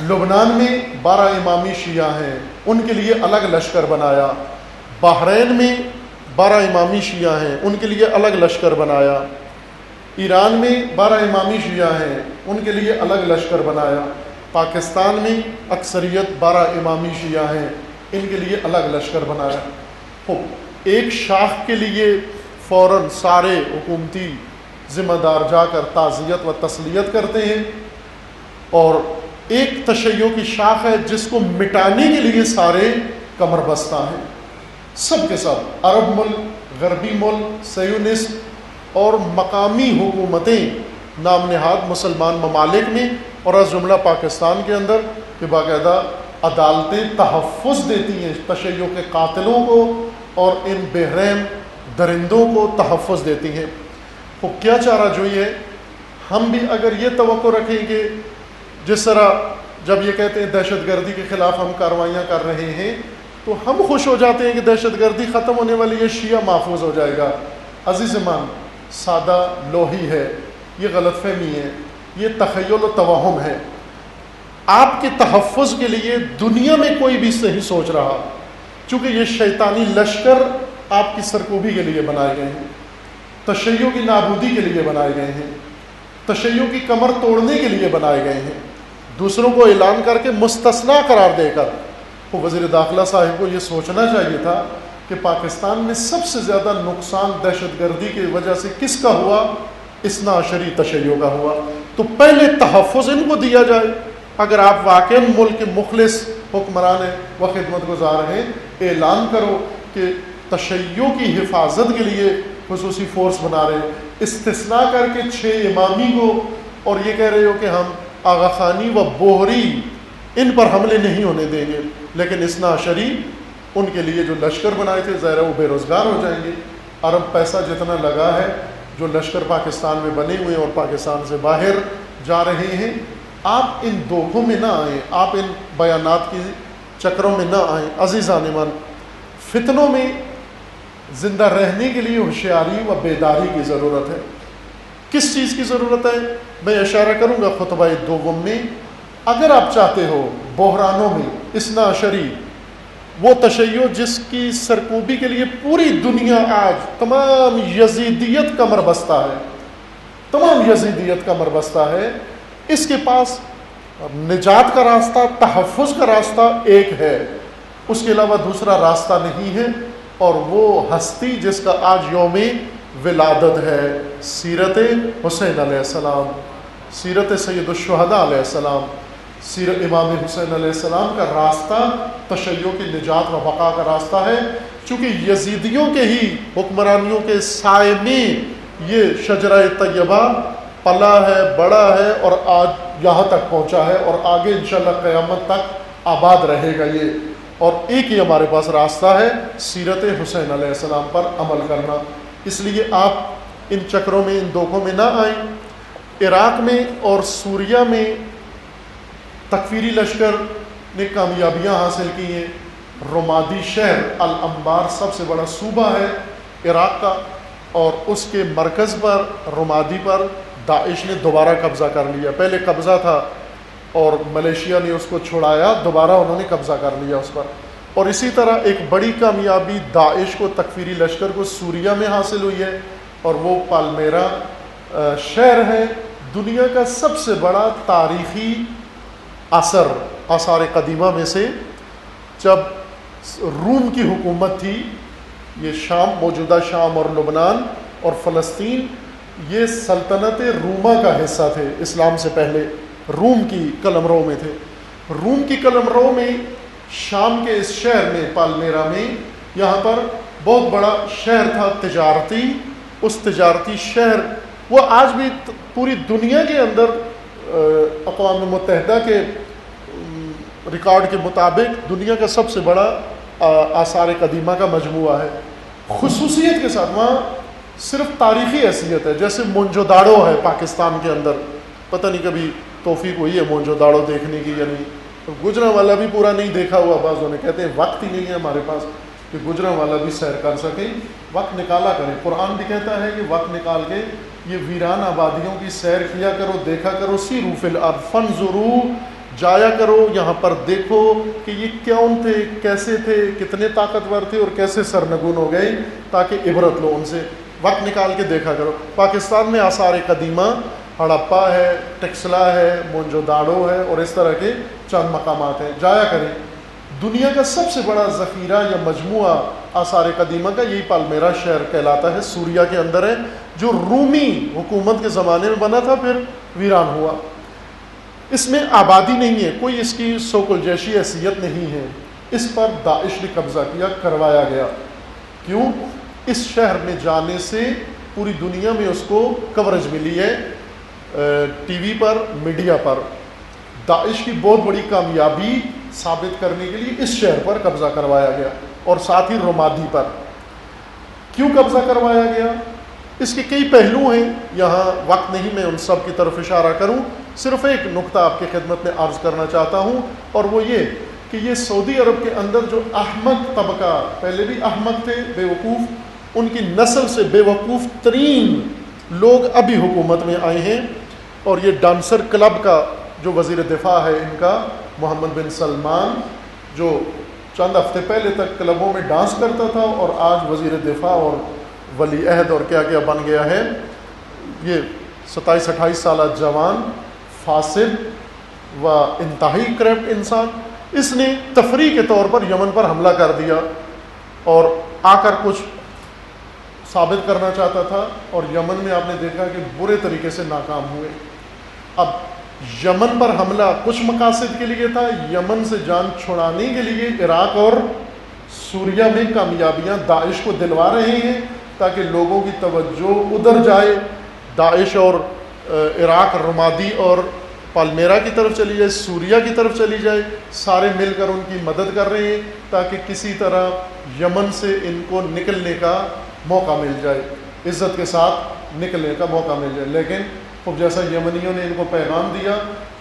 لبنان میں 12 امامی شیعہ ہیں، ان کے لیے الگ لشکر بنایا. بحرین میں 12 امامی شیعہ ہیں، ان کے لیے الگ لشکر بنایا. ایران میں 12 امامی شیعہ ہیں، ان کے لیے الگ لشکر بنایا. پاکستان میں اکثریت 12 امامی شیعہ ہیں، ان کے لیے الگ لشکر بنایا. ایک شاخ کے لیے فوراً سارے حکومتی ذمہ دار جا کر تعزیت و تسلیت کرتے ہیں، اور ایک تشیع کی شاخ ہے جس کو مٹانے کے لیے سارے کمر بستہ ہیں، سب کے سب، عرب ملک، غربی ملک، سیونسٹ اور مقامی حکومتیں نام نہاد مسلمان ممالک میں اور از جملہ پاکستان کے اندر، کہ باقاعدہ عدالتیں تحفظ دیتی ہیں تشیع کے قاتلوں کو اور ان بے رحم درندوں کو تحفظ دیتی ہیں. تو کیا چارہ جوئی ہے؟ ہم بھی اگر یہ توقع رکھیں کہ جس طرح جب یہ کہتے ہیں دہشت گردی کے خلاف ہم کارروائیاں کر رہے ہیں تو ہم خوش ہو جاتے ہیں کہ دہشت گردی ختم ہونے والی ہے، شیعہ محفوظ ہو جائے گا. عزیزمان، سادہ لوحی ہے، یہ غلط فہمی ہے، یہ تخیل و توہم ہے. آپ کے تحفظ کے لیے دنیا میں کوئی بھی نہیں سوچ رہا، چونکہ یہ شیطانی لشکر آپ کی سرکوبی کے لیے بنائے گئے ہیں. تشیع کی نابودی کے لیے بنائے گئے ہیں، تشیع کی کمر توڑنے کے لیے بنائے گئے ہیں، دوسروں کو اعلان کر کے مستثنا قرار دے کر۔ وہ وزیر داخلہ صاحب کو یہ سوچنا چاہیے تھا کہ پاکستان میں سب سے زیادہ نقصان دہشت گردی کی وجہ سے کس کا ہوا؟ اثنا عشری تشیع کا ہوا۔ تو پہلے تحفظ ان کو دیا جائے۔ اگر آپ واقعی ملک کے مخلص حکمران و خدمت گزار ہیں، اعلان کرو کہ تشیع کی حفاظت کے لیے خصوصی فورس بنا رہے ہیں، استثناء کر کے 6 امامی کو، اور یہ کہہ رہے ہو کہ ہم آغا خانی و بوہری ان پر حملے نہیں ہونے دیں گے، لیکن اثنا عشری ان کے لیے جو لشکر بنائے تھے ظاہر وہ بے روزگار ہو جائیں گے۔ عرب پیسہ جتنا لگا ہے، جو لشکر پاکستان میں بنے ہوئے اور پاکستان سے باہر جا رہے ہیں، آپ ان دھوکوں میں نہ آئیں، آپ ان بیانات کی چکروں میں نہ آئیں۔ عزیزان من، فتنوں میں زندہ رہنے کے لیے ہوشیاری و بیداری کی ضرورت ہے۔ کس چیز کی ضرورت ہے؟ میں اشارہ کروں گا خطبہ دوم میں۔ اگر آپ چاہتے ہو بحرانوں میں اثنا عشری، وہ تشیع جس کی سرکوبی کے لیے پوری دنیا آج تمام یزیدیت کمر بستہ ہے، تمام یزیدیت کمر بستہ ہے، اس کے پاس نجات کا راستہ، تحفظ کا راستہ ایک ہے، اس کے علاوہ دوسرا راستہ نہیں ہے، اور وہ ہستی جس کا آج یوم ولادت ہے، سیرت حسین علیہ السلام، سیرت سید الشہداء علیہ السلام، سیرت امام حسین علیہ السلام کا راستہ تشیع کی نجات و بقا کا راستہ ہے۔ چونکہ یزیدیوں کے ہی حکمرانیوں کے سائے میں یہ شجرہ طیبہ پلا ہے، بڑا ہے، اور آج یہاں تک پہنچا ہے، اور آگے انشاءاللہ قیامت تک آباد رہے گا یہ۔ اور ایک ہی ہمارے پاس راستہ ہے، سیرت حسین علیہ السلام پر عمل کرنا۔ اس لیے آپ ان چکروں میں، ان دھوکوں میں نہ آئیں۔ عراق میں اور سوریہ میں تکفیری لشکر نے کامیابیاں حاصل کی ہیں۔ رمادی شہر الانبار سب سے بڑا صوبہ ہے عراق کا، اور اس کے مرکز پر رمادی پر داعش نے دوبارہ قبضہ کر لیا۔ پہلے قبضہ تھا اور ملیشیا نے اس کو چھڑایا، دوبارہ انہوں نے قبضہ کر لیا اس پر۔ اور اسی طرح ایک بڑی کامیابی داعش کو، تکفیری لشکر کو سوریہ میں حاصل ہوئی ہے، اور وہ پالمیرا شہر ہے، دنیا کا سب سے بڑا تاریخی آثار قدیمہ میں سے۔ جب روم کی حکومت تھی، یہ شام، موجودہ شام اور لبنان اور فلسطین، یہ سلطنت روما کا حصہ تھے اسلام سے پہلے، روم کی قلمرو میں تھے۔ روم کی قلمرو میں شام کے اس شہر میں، پالمیرا میں، یہاں پر بہت بڑا شہر تھا تجارتی۔ اس تجارتی شہر وہ آج بھی پوری دنیا کے اندر اقوام متحدہ کے ریکارڈ کے مطابق دنیا کا سب سے بڑا آثار قدیمہ کا مجموعہ ہے، خصوصیت کے ساتھ۔ وہاں صرف تاریخی حیثیت ہے، جیسے مونجو داڑو ہے پاکستان کے اندر، پتہ نہیں کبھی توفیق ہوئی ہے مونجو داڑو دیکھنے کی یا نہیں، گجرا والا بھی پورا نہیں دیکھا ہوا، بعضوں نے کہتے ہیں وقت ہی نہیں ہے ہمارے پاس کہ گجرا والا بھی سیر کر سکیں، وقت نکالا کریں۔ قرآن بھی کہتا ہے کہ وقت نکال کے یہ ویران آبادیوں کی سیر کیا کرو، دیکھا کرو، سیروا فی الارض فانظروا، جایا کرو، یہاں پر دیکھو کہ یہ کون تھے، کیسے تھے، کتنے طاقتور تھے اور کیسے سرنگون ہو گئے، تاکہ عبرت لو ان سے۔ وقت نکال کے دیکھا کرو۔ پاکستان میں آثار قدیمہ ہڑپا ہے، ٹیکسلا ہے، مونجو داڑو ہے، اور اس طرح کے چند مقامات ہیں، جایا کریں۔ دنیا کا سب سے بڑا ذخیرہ یا مجموعہ آثار قدیمہ کا یہی پالمیرا شہر کہلاتا ہے، سوریہ کے اندر ہے، جو رومی حکومت کے زمانے میں بنا تھا، پھر ویران ہوا۔ اس میں آبادی نہیں ہے، کوئی اس کی سوکل جیشی حیثیت نہیں ہے، اس پر داعش نے قبضہ کیا، کروایا گیا۔ کیوں؟ اس شہر میں جانے سے پوری دنیا میں اس کو کوریج ملی ہے، ٹی وی پر، میڈیا پر۔ داعش کی بہت بڑی کامیابی ثابت کرنے کے لیے اس شہر پر قبضہ کروایا گیا، اور ساتھ ہی رمادی پر۔ کیوں قبضہ کروایا گیا؟ اس کے کئی پہلو ہیں، یہاں وقت نہیں میں ان سب کی طرف اشارہ کروں، صرف ایک نقطہ آپ کی خدمت میں عرض کرنا چاہتا ہوں، اور وہ یہ کہ یہ سعودی عرب کے اندر جو احمق طبقہ، پہلے بھی احمق تھے، بے وقوف، ان کی نسل سے بے وقوف ترین لوگ ابھی حکومت میں آئے ہیں۔ اور یہ ڈانسر کلب کا جو وزیر دفاع ہے ان کا، محمد بن سلمان، جو چند ہفتے پہلے تک کلبوں میں ڈانس کرتا تھا اور آج وزیر دفاع اور ولی عہد اور کیا کیا بن گیا ہے. یہ 27-28 سالہ جوان فاسد و انتہائی کرپٹ انسان، اس نے تفریح کے طور پر یمن پر حملہ کر دیا اور آ کر کچھ ثابت کرنا چاہتا تھا، اور یمن میں آپ نے دیکھا کہ برے طریقے سے ناکام ہوئے. اب یمن پر حملہ کچھ مقاصد کے لیے تھا، یمن سے جان چھڑانے کے لیے عراق اور سوریہ میں کامیابیاں داعش کو دلوا رہے ہیں تاکہ لوگوں کی توجہ ادھر جائے، داعش اور عراق رمادی اور پالمیرا کی طرف چلی جائے، سوریہ کی طرف چلی جائے. سارے مل کر ان کی مدد کر رہے ہیں تاکہ کسی طرح یمن سے ان کو نکلنے کا موقع مل جائے، عزت کے ساتھ نکلنے کا موقع مل جائے. لیکن خب جیسا یمنیوں نے ان کو پیغام دیا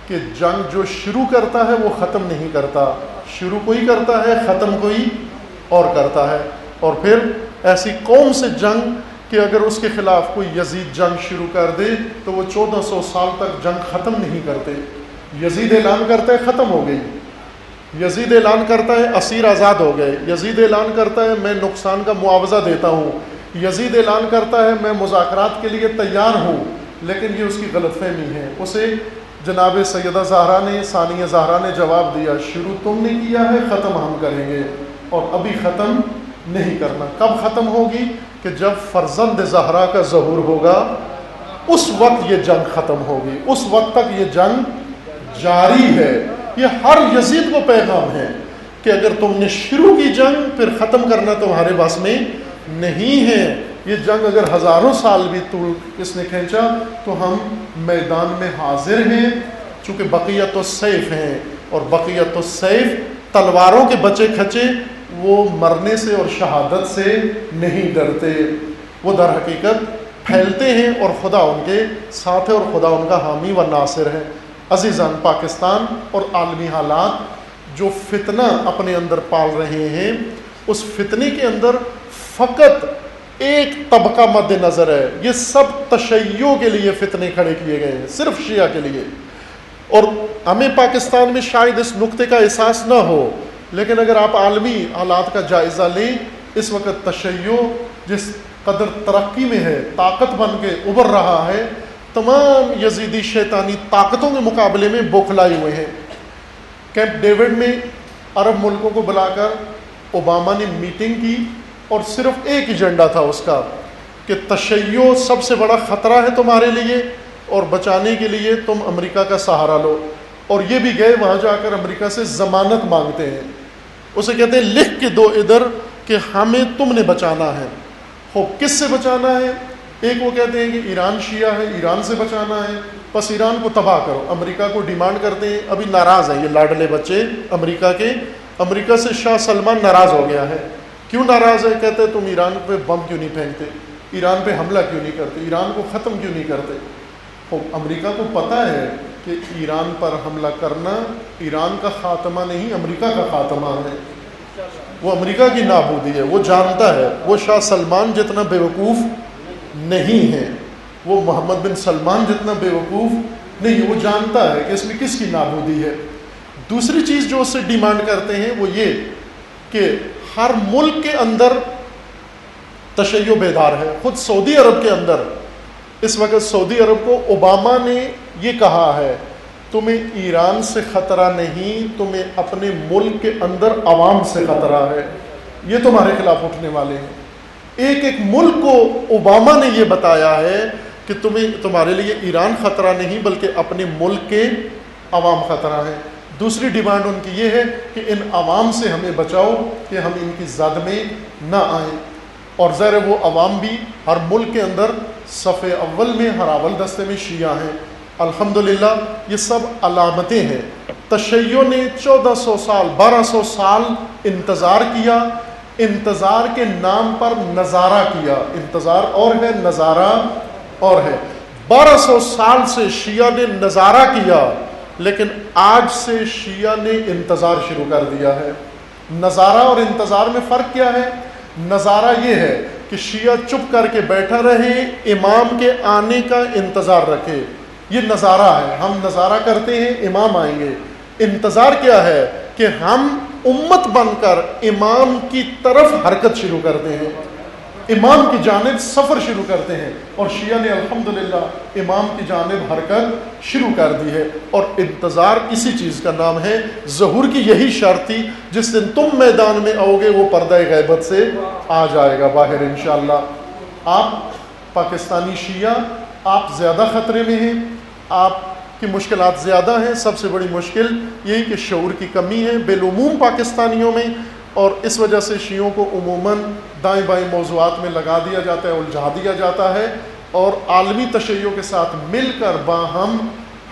کہ جنگ جو شروع کرتا ہے وہ ختم نہیں کرتا، شروع کوئی کرتا ہے ختم کوئی اور کرتا ہے. اور پھر ایسی قوم سے جنگ کہ اگر اس کے خلاف کوئی یزید جنگ شروع کر دے تو وہ 1400 سال تک جنگ ختم نہیں کرتے. یزید اعلان کرتا ہے ختم ہو گئی، یزید اعلان کرتا ہے اسیر آزاد ہو گئے، یزید اعلان کرتا ہے میں نقصان کا معاوضہ دیتا ہوں، یزید اعلان کرتا ہے میں مذاکرات کے لیے تیار ہوں. لیکن یہ اس کی غلط فہمی ہے. اسے جناب سیدہ زہرا نے، ثانیہ زہرا نے جواب دیا شروع تم نے کیا ہے، ختم ہم کریں گے، اور ابھی ختم نہیں کرنا. کب ختم ہوگی؟ کہ جب فرزند زہرا کا ظہور ہوگا اس وقت یہ جنگ ختم ہوگی، اس وقت تک یہ جنگ جاری ہے. یہ ہر یزید کو پیغام ہے کہ اگر تم نے شروع کی جنگ پھر ختم کرنا تمہارے پاس میں نہیں ہے. یہ جنگ اگر ہزاروں سال بھی طول اس نے کھینچا تو ہم میدان میں حاضر ہیں، چونکہ بقیت السیف ہیں، اور بقیت السیف تلواروں کے بچے کھچے وہ مرنے سے اور شہادت سے نہیں ڈرتے، وہ در حقیقت پھیلتے ہیں اور خدا ان کے ساتھ ہے اور خدا ان کا حامی و ناصر ہے. عزیزان، پاکستان اور عالمی حالات جو فتنہ اپنے اندر پال رہے ہیں، اس فتنے کے اندر فقط ایک طبقہ مد نظر ہے. یہ سب تشیع کے لیے فتنے کھڑے کیے گئے ہیں، صرف شیعہ کے لیے. اور ہمیں پاکستان میں شاید اس نقطے کا احساس نہ ہو، لیکن اگر آپ عالمی حالات کا جائزہ لیں، اس وقت تشیع جس قدر ترقی میں ہے، طاقت بن کے ابھر رہا ہے، تمام یزیدی شیطانی طاقتوں کے مقابلے میں بوکھلائے ہوئے ہیں. کیمپ ڈیوڈ میں عرب ملکوں کو بلا کر اوباما نے میٹنگ کی، اور صرف ایک ایجنڈا تھا اس کا کہ تشیع سب سے بڑا خطرہ ہے تمہارے لیے، اور بچانے کے لیے تم امریکہ کا سہارا لو. اور یہ بھی گئے وہاں جا کر امریکہ سے ضمانت مانگتے ہیں. اسے کہتے ہیں لکھ کے دو ادھر کہ ہمیں تم نے بچانا ہے. خوب کس سے بچانا ہے؟ ایک وہ کہتے ہیں کہ ایران شیعہ ہے، ایران سے بچانا ہے، بس ایران کو تباہ کرو. امریکہ کو ڈیمانڈ کرتے ہیں. ابھی ناراض ہیں یہ لاڈلے بچے امریکہ کے. امریکہ سے شاہ سلمان ناراض ہو گیا ہے. کیوں ناراض ہے؟ کہتے ہیں تم ایران پہ بم کیوں نہیں پھینکتے، ایران پہ حملہ کیوں نہیں کرتے، ایران کو ختم کیوں نہیں کرتے. امریکہ کو پتہ ہے کہ ایران پر حملہ کرنا ایران کا خاتمہ نہیں، امریکہ کا خاتمہ ہے. وہ امریکہ کی نابودی ہے، وہ جانتا ہے. وہ شاہ سلمان جتنا بیوقوف نہیں ہے، وہ محمد بن سلمان جتنا بیوقوف نہیں. وہ جانتا ہے کہ اس میں کس کی نابودی ہے. دوسری چیز جو اس سے ڈیمانڈ کرتے ہیں وہ یہ کہ ہر ملک کے اندر تشیع بیدار ہے. خود سعودی عرب کے اندر اس وقت سعودی عرب کو اوباما نے یہ کہا ہے تمہیں ایران سے خطرہ نہیں، تمہیں اپنے ملک کے اندر عوام سے خطرہ ہے، یہ تمہارے خلاف اٹھنے والے ہیں. ایک ایک ملک کو اوباما نے یہ بتایا ہے کہ تمہارے لیے ایران خطرہ نہیں بلکہ اپنے ملک کے عوام خطرہ ہیں. دوسری ڈیمانڈ ان کی یہ ہے کہ ان عوام سے ہمیں بچاؤ کہ ہم ان کی زد میں نہ آئیں. اور ظاہر وہ عوام بھی ہر ملک کے اندر صف اول میں، ہر اول دستے میں شیعہ ہیں. الحمدللہ یہ سب علامتیں ہیں. تشیع نے 1400 سال 1200 سال انتظار کیا، انتظار کے نام پر نظارہ کیا. انتظار اور ہے، نظارہ اور ہے. 1200 سال سے شیعہ نے نظارہ کیا، لیکن آج سے شیعہ نے انتظار شروع کر دیا ہے. نظارہ اور انتظار میں فرق کیا ہے؟ نظارہ یہ ہے کہ شیعہ چپ کر کے بیٹھا رہے، امام کے آنے کا انتظار رکھے، یہ نظارہ ہے. ہم نظارہ کرتے ہیں امام آئیں گے. انتظار کیا ہے کہ ہم امت بن کر امام کی طرف حرکت شروع کرتے ہیں. امام کی جانب سفر شروع کرتے ہیں، اور شیعہ نے الحمدللہ امام کی جانب حرکت شروع کر دی ہے، اور انتظار اسی چیز کا نام ہے۔ ظہور کی یہی شرط تھی، جس دن تم میدان میں آؤ گے وہ پردہ غیبت سے آ جائے گا باہر انشاءاللہ۔ آپ پاکستانی شیعہ آپ زیادہ خطرے میں ہیں، آپ کی مشکلات زیادہ ہیں۔ سب سے بڑی مشکل یہی کہ شعور کی کمی ہے بالعموم پاکستانیوں میں، اور اس وجہ سے شیعوں کو عموماً دائیں بائیں موضوعات میں لگا دیا جاتا ہے، الجھا دیا جاتا ہے، اور عالمی تشیع کے ساتھ مل کر باہم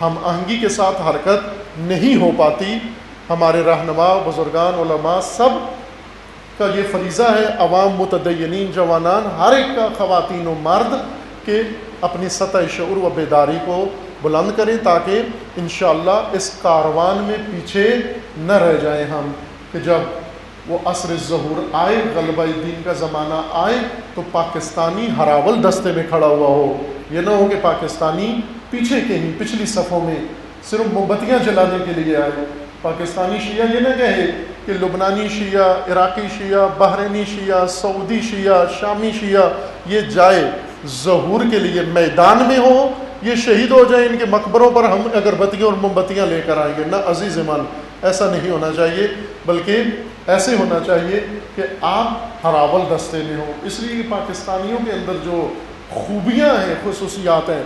ہم آہنگی کے ساتھ حرکت نہیں ہو پاتی۔ ہمارے رہنما، بزرگان، علماء سب کا یہ فریضہ ہے، عوام، متدینین، جوانان، ہر ایک کا، خواتین و مرد، کہ اپنی سطح شعور و بیداری کو بلند کریں، تاکہ انشاءاللہ اس کاروان میں پیچھے نہ رہ جائیں ہم، کہ جب وہ عصر ظہور آئے، غلبہ دین کا زمانہ آئے، تو پاکستانی ہراول دستے میں کھڑا ہوا ہو۔ یہ نہ ہو کہ پاکستانی پیچھے کہیں پچھلی صفوں میں صرف موم بتیاں جلانے کے لیے آئے۔ پاکستانی شیعہ یہ نہ کہے کہ لبنانی شیعہ، عراقی شیعہ، بحرینی شیعہ، سعودی شیعہ، شامی شیعہ یہ جائے ظہور کے لیے میدان میں ہو، یہ شہید ہو جائیں، ان کے مقبروں پر ہم اگربتیاں اور موم بتیاں لے کر آئیں گے۔ نہ عزیز من، ایسا نہیں ہونا چاہیے، بلکہ ایسے ہونا چاہیے کہ آپ ہراول دستے میں ہوں۔ اس لیے کہ پاکستانیوں کے اندر جو خوبیاں ہیں، خصوصیات ہیں،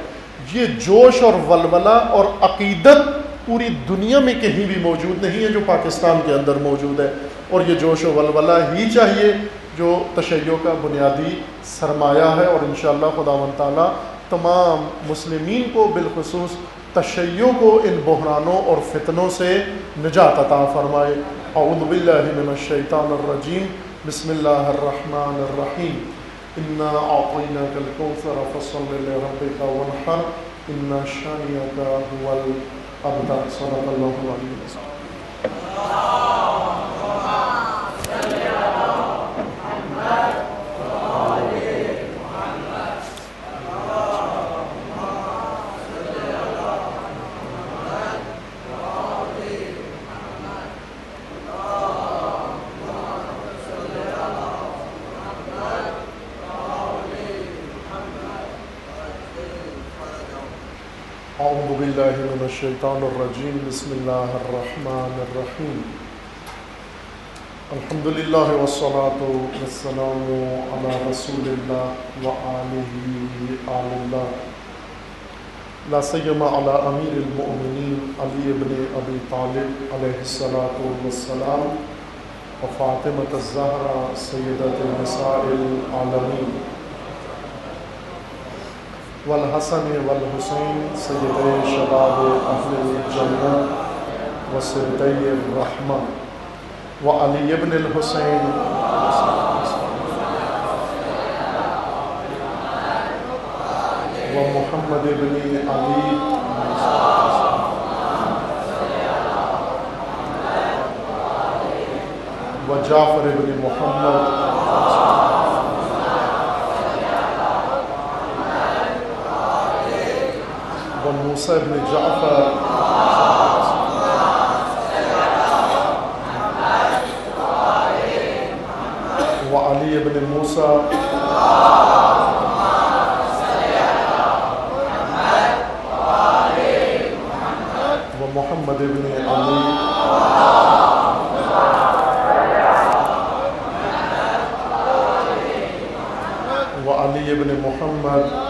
یہ جوش اور ولولہ اور عقیدت پوری دنیا میں کہیں بھی موجود نہیں ہے جو پاکستان کے اندر موجود ہے، اور یہ جوش و ولولہ ہی چاہیے جو تشیع کا بنیادی سرمایہ ہے۔ اور انشاءاللہ خداوند تعالیٰ تمام مسلمین کو، بالخصوص تشیع کو، ان بحرانوں اور فتنوں سے نجات عطا فرمائے۔ اعوذ باللہ من الشیطان الرجیم، بسم اللہ الرحمن الرحیم۔ انا اعطیناک الکوثر فصل لربک وانحر ان شانئک هو الابتر۔ صدق اللہ العلی العظیم۔ اعوذ باللہ من الشیطان الرجیم، بسم اللہ الرحمن الرحیم۔ الحمدللہ والصلاة والسلام علی رسول اللہ وآلہ آل اللہ، لا سیما علی امیر المؤمنین علی ابن ابی طالب علیہ الصلاة والسلام، وفاطمة الزہرا سیدۃ نساء العالمین، والحسن والحسین سیدی شباب اہل الجنہ وسبطی الرحمہ، وعلی ابن الحسین ومحمد ابن علی وجعفر ابن محمد وموسیٰ ابن جعفر وعلی ابن موسیٰ ومحمد ابن علی وعلی ابن محمد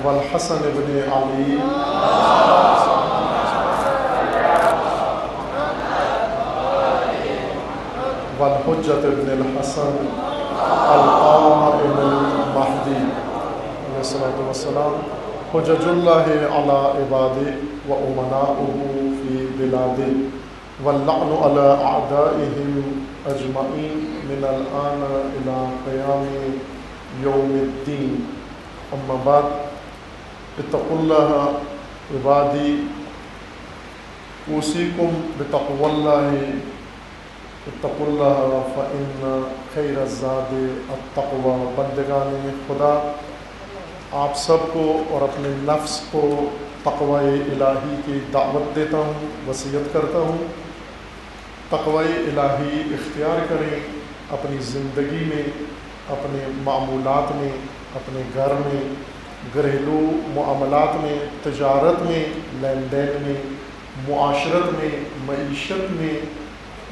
والحسن ابن علی والحجة ابن الحسن القائم المہدی علیہ الصلاۃ والسلام، حجج اللہ علی عبادہ و امناؤہ فی بلادہ، واللعن علی اعدائہم اجمعین من الآن الی قیام یوم الدین۔ اما بعد، اتقوا اللہ عبادی، اوصیکم بتقوی اللہ، اتقوا اللہ فإن خیر الزاد التقوی۔ بندگان خدا، آپ سب کو اور اپنے نفس کو تقوی الہی کی دعوت دیتا ہوں، وصیت کرتا ہوں تقوی الہی اختیار کریں اپنی زندگی میں، اپنے معمولات میں، اپنے گھر میں، گھریلو معاملات میں، تجارت میں، لین دین میں، معاشرت میں، معیشت میں،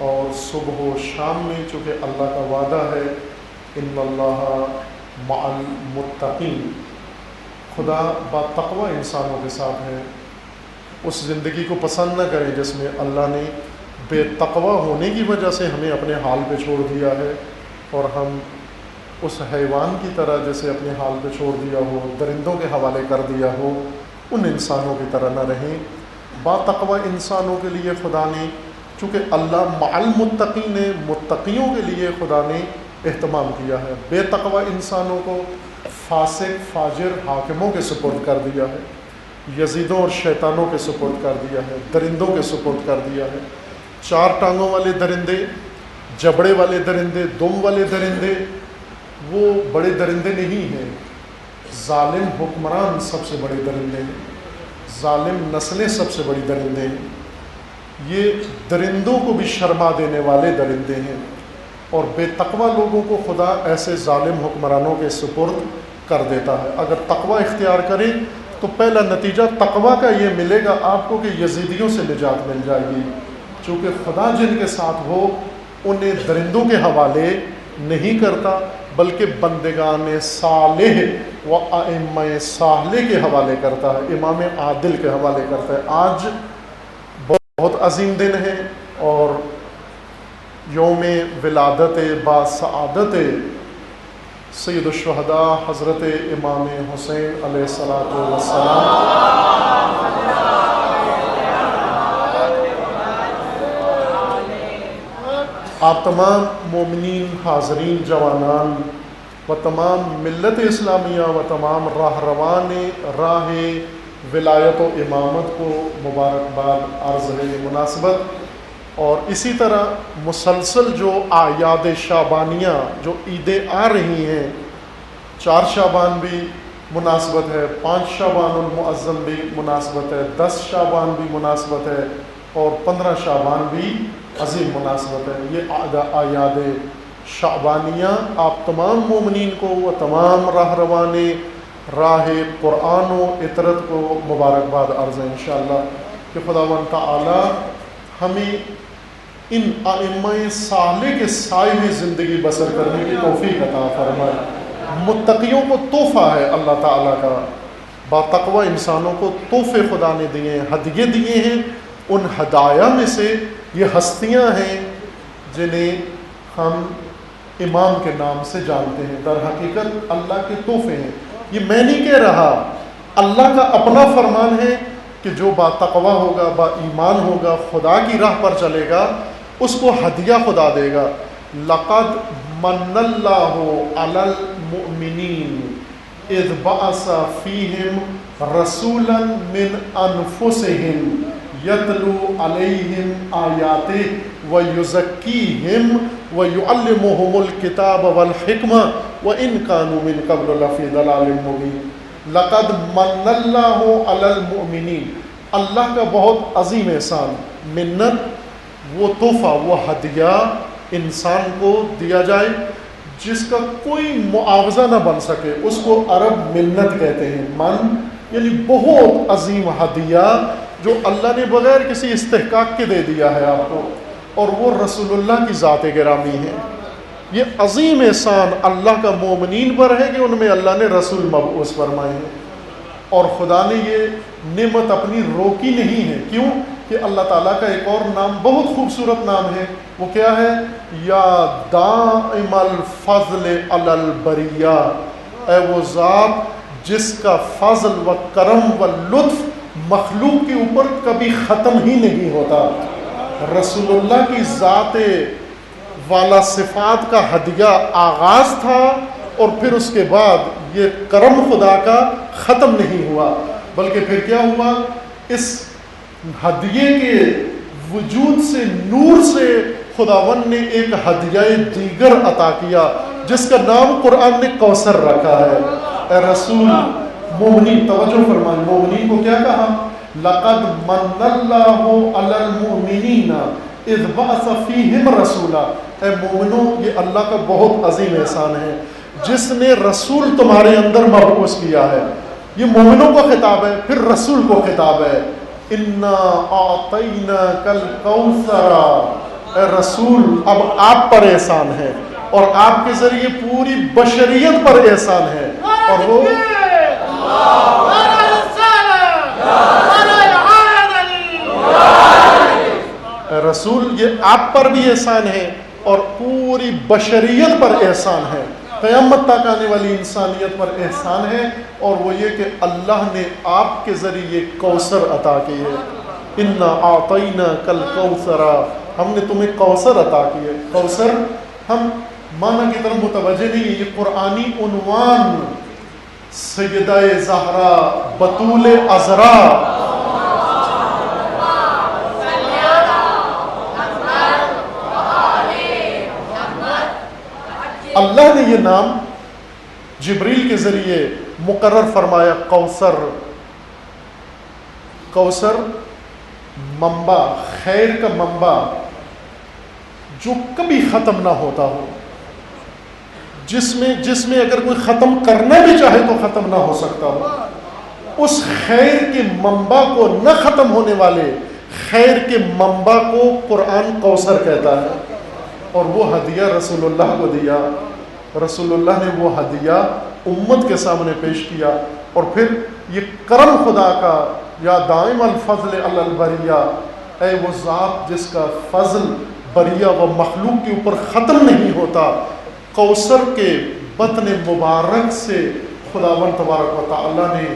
اور صبح و شام میں، چونکہ اللہ کا وعدہ ہے ان اللہ مع المتقین، خدا با تقوی انسانوں کے ساتھ ہے۔ اس زندگی کو پسند نہ کریں جس میں اللہ نے بے تقوی ہونے کی وجہ سے ہمیں اپنے حال پہ چھوڑ دیا ہے، اور ہم اس حیوان کی طرح جیسے اپنے حال پہ چھوڑ دیا ہو، درندوں کے حوالے کر دیا ہو، ان انسانوں کی طرح نہ رہیں۔ با تقوی انسانوں کے لیے خدا نے، چونکہ اللہ مع المتقین ہے، متقیوں کے لیے خدا نے اہتمام کیا ہے، بے تقوی انسانوں کو فاسق فاجر حاکموں کے سپرد کر دیا ہے، یزیدوں اور شیطانوں کے سپرد کر دیا ہے، درندوں کے سپرد کر دیا ہے۔ چار ٹانگوں والے درندے، جبڑے والے درندے، دم والے درندے، وہ بڑے درندے نہیں ہیں، ظالم حکمران سب سے بڑے درندے ہیں، ظالم نسلیں سب سے بڑی درندے ہیں، یہ درندوں کو بھی شرما دینے والے درندے ہیں، اور بے تقوی لوگوں کو خدا ایسے ظالم حکمرانوں کے سپرد کر دیتا ہے۔ اگر تقوی اختیار کریں تو پہلا نتیجہ تقوی کا یہ ملے گا آپ کو کہ یزیدیوں سے نجات مل جائے گی، چونکہ خدا جن کے ساتھ ہو انہیں درندوں کے حوالے نہیں کرتا، بلکہ بندگان صالح و ائمہ صالح کے حوالے کرتا ہے، امام عادل کے حوالے کرتا ہے۔ آج بہت عظیم دن ہے، اور یوم ولادت با سعادت سید الشہداء حضرت امام حسین علیہ السلام، آپ تمام مومنین، حاضرین، جوانان و تمام ملت اسلامیہ و تمام راہروان راہ ولایت و امامت کو مبارکباد عرض ہے مناسبت۔ اور اسی طرح مسلسل جو اعیاد شعبانیہ جو عیدیں آ رہی ہیں، 4 شعبان بھی مناسبت ہے، 5 شعبان المعظم بھی مناسبت ہے، 10 شعبان بھی مناسبت ہے، اور 15 شعبان بھی عظیم مناسبت ہے۔ یہ اعیاد شعبانیہ آپ تمام مومنین کو و تمام راہروان راہ قرآن و اطرت کو مبارکباد عرض ہے انشاءاللہ، کہ خداوند تعالی ہمیں ان ائمہ صالح کے سائے میں زندگی بسر کرنے کی توفیق عطا فرمائے۔ متقیوں کو تحفہ ہے اللہ تعالیٰ کا، با تقوی انسانوں کو تحفے خدا نے دیے ہیں، ہدیے دیے ہیں۔ ان ہدایہ میں سے یہ ہستیاں ہیں جنہیں ہم امام کے نام سے جانتے ہیں، در حقیقت اللہ کے تحفے ہیں۔ یہ میں نہیں کہہ رہا، اللہ کا اپنا فرمان ہے کہ جو با تقوی ہوگا، با ایمان ہوگا، خدا کی راہ پر چلے گا، اس کو ہدیہ خدا دے گا۔ لقد من اللہ علی المؤمنین اذ بعث فیہم رسولا من انفسہم یتلو علیہم آیاتہ ویزکیہم ویعلمہم الکتاب والحکمہ وان کانوا من قبل لفی ضلال مبین۔ لقد من اللہ علی المؤمنین، اللہ کا بہت عظیم احسان، منت وہ تحفہ، وہ ہدیہ انسان کو دیا جائے جس کا کوئی معاوضہ نہ بن سکے، اس کو عرب منت کہتے ہیں۔ من یعنی بہت عظیم ہدیہ جو اللہ نے بغیر کسی استحقاق کے دے دیا ہے آپ کو، اور وہ رسول اللہ کی ذات گرامی ہے۔ یہ عظیم احسان اللہ کا مومنین پر ہے کہ ان میں اللہ نے رسول مبعوث فرمائے ہیں، اور خدا نے یہ نعمت اپنی روکی نہیں ہے۔ کیوں؟ کہ اللہ تعالیٰ کا ایک اور نام بہت خوبصورت نام ہے، وہ کیا ہے؟ یا دائم الفضل علی البریہ، اے وہ ذات جس کا فضل و کرم و لطف مخلوق کے اوپر کبھی ختم ہی نہیں ہوتا۔ رسول اللہ کی ذات والا صفات کا ہدیہ آغاز تھا، اور پھر اس کے بعد یہ کرم خدا کا ختم نہیں ہوا، بلکہ پھر کیا ہوا؟ اس ہدیے کے وجود سے، نور سے خداوند نے ایک ہدیہ دیگر عطا کیا جس کا نام قرآن نے کوثر رکھا ہے۔ اے رسول، مومنین توجہ فرمائیں، مومنین کو کیا کہا؟ لقد من اللہ علی المؤمنین اذ بعث فیہم رسولا، اے مومنو یہ اللہ کا بہت عظیم احسان ہے جس نے رسول تمہارے اندر مبعوث کیا ہے. یہ مومنوں کو خطاب ہے، پھر رسول کو خطاب ہے. انا اعطیناک الکوثر، اے رسول اب آپ پر احسان ہے اور آپ کے ذریعے پوری بشریت پر احسان ہے. اور وہ اے رسول یہ آپ پر بھی احسان ہے اور پوری بشریت پر احسان ہے، قیامت تک آنے والی انسانیت پر احسان ہے. اور وہ یہ کہ اللہ نے آپ کے ذریعے کوثر عطا کی ہے. انا اعطیناک الکوثر، ہم نے تمہیں کوثر عطا کی ہے. کوثر ہم معنی کی طرف متوجہ نہیں ہے، یہ قرآنی عنوان سیدہ زہرا بطول عذرا اللہ نے یہ نام جبریل کے ذریعے مقرر فرمایا. کوثر، کوثر منبع، خیر کا منبع جو کبھی ختم نہ ہوتا ہو، جس میں اگر کوئی ختم کرنا بھی چاہے تو ختم نہ ہو سکتا ہو. اس خیر کے منبع کو، نہ ختم ہونے والے خیر کے منبع کو قرآن کوثر کہتا ہے. اور وہ ہدیہ رسول اللہ کو دیا. رسول اللہ نے وہ ہدیہ امت کے سامنے پیش کیا. اور پھر یہ کرم خدا کا، یا دائم الفضل علی البریہ، اے وہ ذات جس کا فضل بریہ و مخلوق کے اوپر ختم نہیں ہوتا. کوثر کے بطن مبارک سے خداوند تبارک و تعالیٰ نے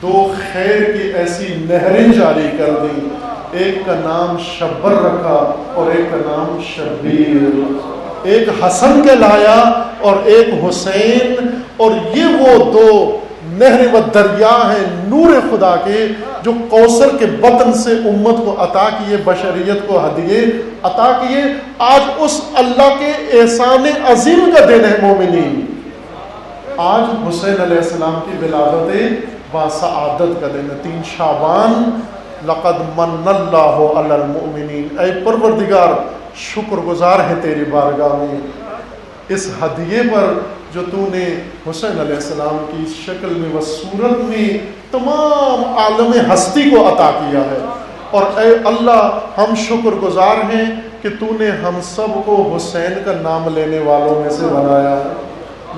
دو خیر کی ایسی نہریں جاری کر دیں. ایک کا نام شبر رکھا اور ایک کا نام شبیر. ایک حسن کہلایا اور ایک حسین. اور یہ وہ دو نہر و دریا ہیں نور خدا کے جو کوثر کے بطن سے امت کو عطا کیے، بشریت کو ہدیے عطا کیے. آج اس اللہ کے احسان عظیم کا دن ہے مومنین. آج حسین علیہ السلام کی ولادت باسعادت کا دن ہے، 3 شعبان. لقد من اللہ علی المؤمنین، اے پروردگار شکر گزار ہے تیری بارگاہ میں اس ہدیے پر جو تو نے حسین علیہ السلام کی شکل میں و صورت میں تمام عالم ہستی کو عطا کیا ہے. اور اے اللہ ہم شکر گزار ہیں کہ تو نے ہم سب کو حسین کا نام لینے والوں میں سے بنایا ہے.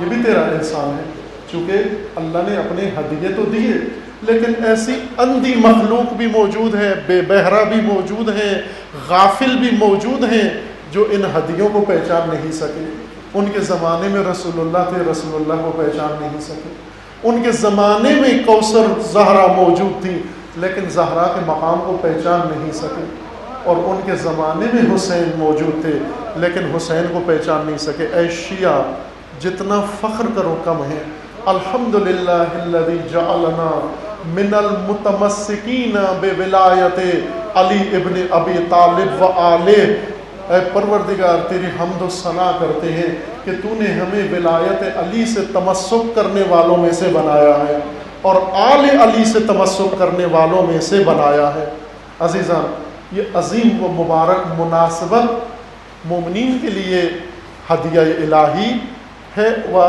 یہ بھی تیرا احسان ہے، چونکہ اللہ نے اپنے ہدیے تو دیے لیکن ایسی اندھی مخلوق بھی موجود ہے، بے بہرا بھی موجود ہیں، غافل بھی موجود ہیں جو ان ہدیوں کو پہچان نہیں سکے. ان کے زمانے میں رسول اللہ تھے، رسول اللہ کو پہچان نہیں سکے. ان کے زمانے میں کوثر زہرا موجود تھی لیکن زہرا کے مقام کو پہچان نہیں سکے. اور ان کے زمانے میں حسین موجود تھے لیکن حسین کو پہچان نہیں سکے. اے شیعہ جتنا فخر کرو کم ہے. الحمدللہ الذی جعلنا من المتمسکین بولایت علی ابن ابی طالب و آلہ. اے پروردگار تیری حمد و ثنا کرتے ہیں کہ تو نے ہمیں ولایت علی سے تمسک کرنے والوں میں سے بنایا ہے اور آل علی سے تمسک کرنے والوں میں سے بنایا ہے. عزیزان یہ عظیم و مبارک مناسبت مومنین کے لیے ہدیہ الہی ہے و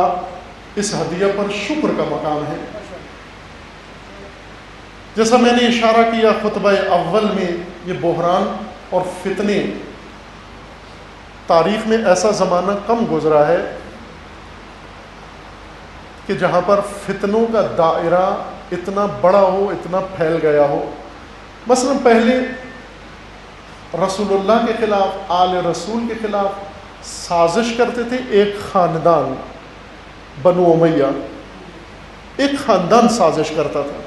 اس ہدیہ پر شکر کا مقام ہے. جیسا میں نے اشارہ کیا خطبہ اول میں، یہ بحران اور فتنے، تاریخ میں ایسا زمانہ کم گزرا ہے کہ جہاں پر فتنوں کا دائرہ اتنا بڑا ہو، اتنا پھیل گیا ہو. مثلا پہلے رسول اللہ کے خلاف، آل رسول کے خلاف سازش کرتے تھے ایک خاندان، بنو امیہ. ایک خاندان سازش کرتا تھا،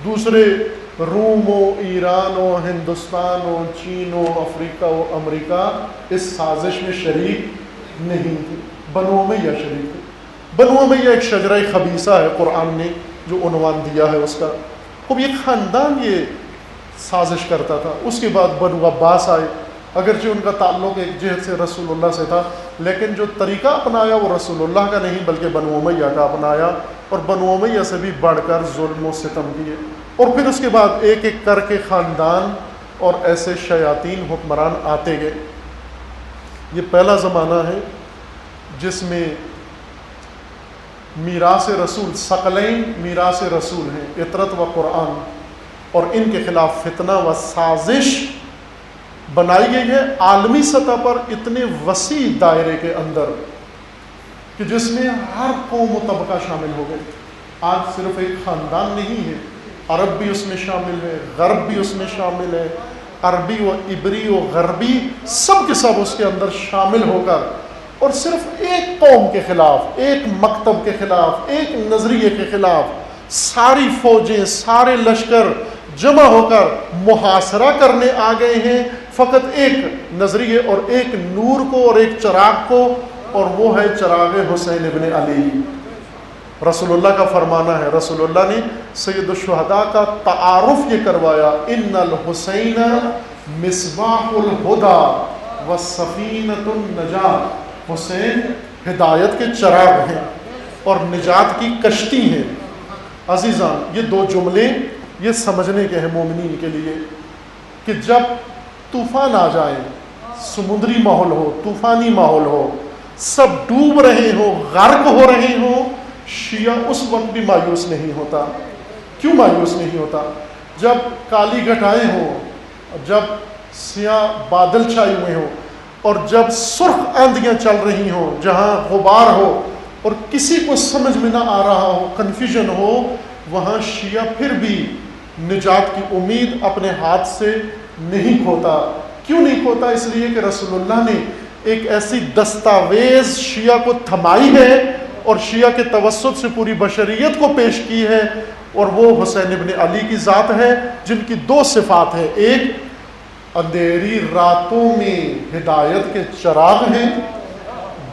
دوسرے روم و ایران و ہندوستان و چین و افریقہ و امریکہ اس سازش میں شریک نہیں تھے. بنو امیہ شریک تھے. بنو امیہ ایک شجرہ خبیثہ ہے، قرآن نے جو عنوان دیا ہے اس کا. خوب یہ خاندان یہ سازش کرتا تھا. اس کے بعد بنو عباس آئے، اگرچہ ان کا تعلق ایک جہت سے رسول اللہ سے تھا لیکن جو طریقہ اپنایا وہ رسول اللہ کا نہیں بلکہ بنو امیہ کا اپنایا، اور بنو امیہ سے بھی بڑھ کر ظلم و ستم کیے. اور پھر اس کے بعد ایک ایک کر کے خاندان اور ایسے شیاطین حکمران آتے گئے۔ یہ پہلا زمانہ ہے جس میں میراث رسول، ثقلین میراث رسول ہیں، اطرت و قرآن، اور ان کے خلاف فتنہ و سازش بنائی گئی ہے عالمی سطح پر اتنے وسیع دائرے کے اندر کہ جس میں ہر قوم و طبقہ شامل ہو گئے۔ آج صرف ایک خاندان نہیں ہے، عرب بھی اس میں شامل ہے، غرب بھی اس میں شامل ہے، عربی و عبری و غربی سب کے سب اس کے اندر شامل ہو کر، اور صرف ایک قوم کے خلاف، ایک مکتب کے خلاف، ایک نظریے کے خلاف ساری فوجیں، سارے لشکر جمع ہو کر محاصرہ کرنے آ گئے ہیں، فقط ایک نظریے اور ایک نور کو اور ایک چراغ کو، اور وہ ہے چراغ حسین ابن علی۔ رسول اللہ کا فرمانا ہے، رسول اللہ نے سید الشہداء کا تعارف یہ کروایا، ان الحسین مصباح الہدی والسفینۃ النجاۃ، حسین ہدایت کے چراغ ہیں اور نجات کی کشتی ہیں۔ عزیزان، یہ دو جملے یہ سمجھنے کے ہیں مومنین کے لیے کہ جب طوفان آ جائے، سمندری ماحول ہو، طوفانی ماحول ہو، سب ڈوب رہے ہوں، غرق ہو رہے ہوں، شیعہ اس وقت بھی مایوس نہیں ہوتا۔ کیوں مایوس نہیں ہوتا؟ جب کالی گھٹائیں ہوں، جب سیاہ بادل چھائے ہوئے ہوں، اور جب سرخ آندیاں چل رہی ہوں، جہاں غبار ہو اور کسی کو سمجھ میں نہ آ رہا ہو، کنفیوژن ہو، وہاں شیعہ پھر بھی نجات کی امید اپنے ہاتھ سے نہیں کھوتا۔ کیوں نہیں کھوتا؟ اس لیے کہ رسول اللہ نے ایک ایسی دستاویز شیعہ کو تھمائی ہے اور شیعہ کے توسط سے پوری بشریت کو پیش کی ہے، اور وہ حسین ابن علی کی ذات ہے، جن کی دو صفات ہیں، ایک اندھیری راتوں میں ہدایت کے چراغ ہیں،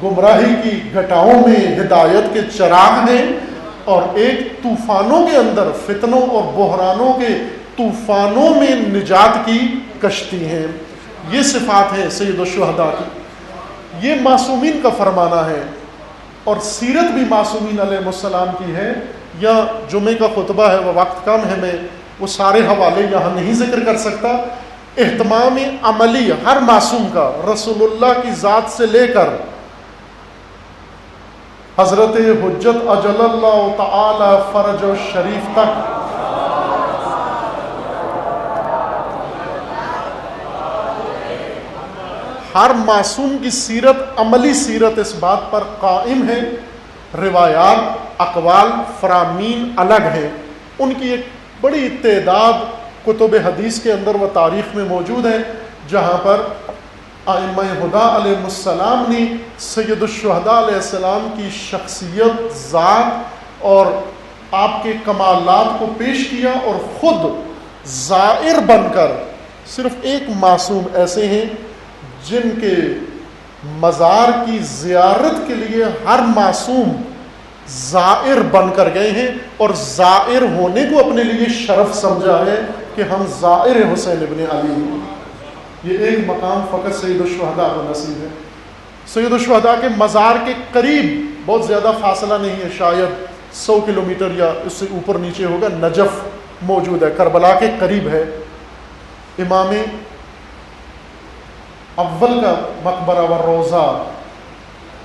گمراہی کی گھٹاؤں میں ہدایت کے چراغ ہیں، اور ایک طوفانوں کے اندر، فتنوں اور بحرانوں کے طوفانوں میں نجات کی کشتی ہیں۔ یہ صفات ہیں سید الشہداء کی، یہ معصومین کا فرمانا ہے، اور سیرت بھی معصومین علیہ السلام کی ہے۔ یا جمعے کا خطبہ ہے، وہ وقت کم ہے، میں وہ سارے حوالے یہاں نہیں ذکر کر سکتا۔ اہتمام عملی ہر معصوم کا، رسول اللہ کی ذات سے لے کر حضرت حجت اجل اللہ تعالی فرج شریف تک، ہر معصوم کی سیرت، عملی سیرت اس بات پر قائم ہے۔ روایات، اقوال، فرامین الگ ہیں، ان کی ایک بڑی تعداد کتب حدیث کے اندر و تاریخ میں موجود ہے، جہاں پر ائمہ ہدیٰ علیہ السلام نے سید الشہداء علیہ السلام کی شخصیت، ذات اور آپ کے کمالات کو پیش کیا، اور خود زائر بن کر صرف ایک معصوم ایسے ہیں جن کے مزار کی زیارت کے لیے ہر معصوم زائر بن کر گئے ہیں، اور زائر ہونے کو اپنے لیے شرف سمجھا ہے کہ ہم زائر حسین ابن علی ہیں۔ یہ ایک مقام فقط سید الشہداء کو نصیب ہے۔ سید الشہداء کے مزار کے قریب، بہت زیادہ فاصلہ نہیں ہے، شاید 100 کلومیٹر یا اس سے اوپر نیچے ہوگا، نجف موجود ہے، کربلا کے قریب ہے۔ امام اول کا مقبرہ و روضہ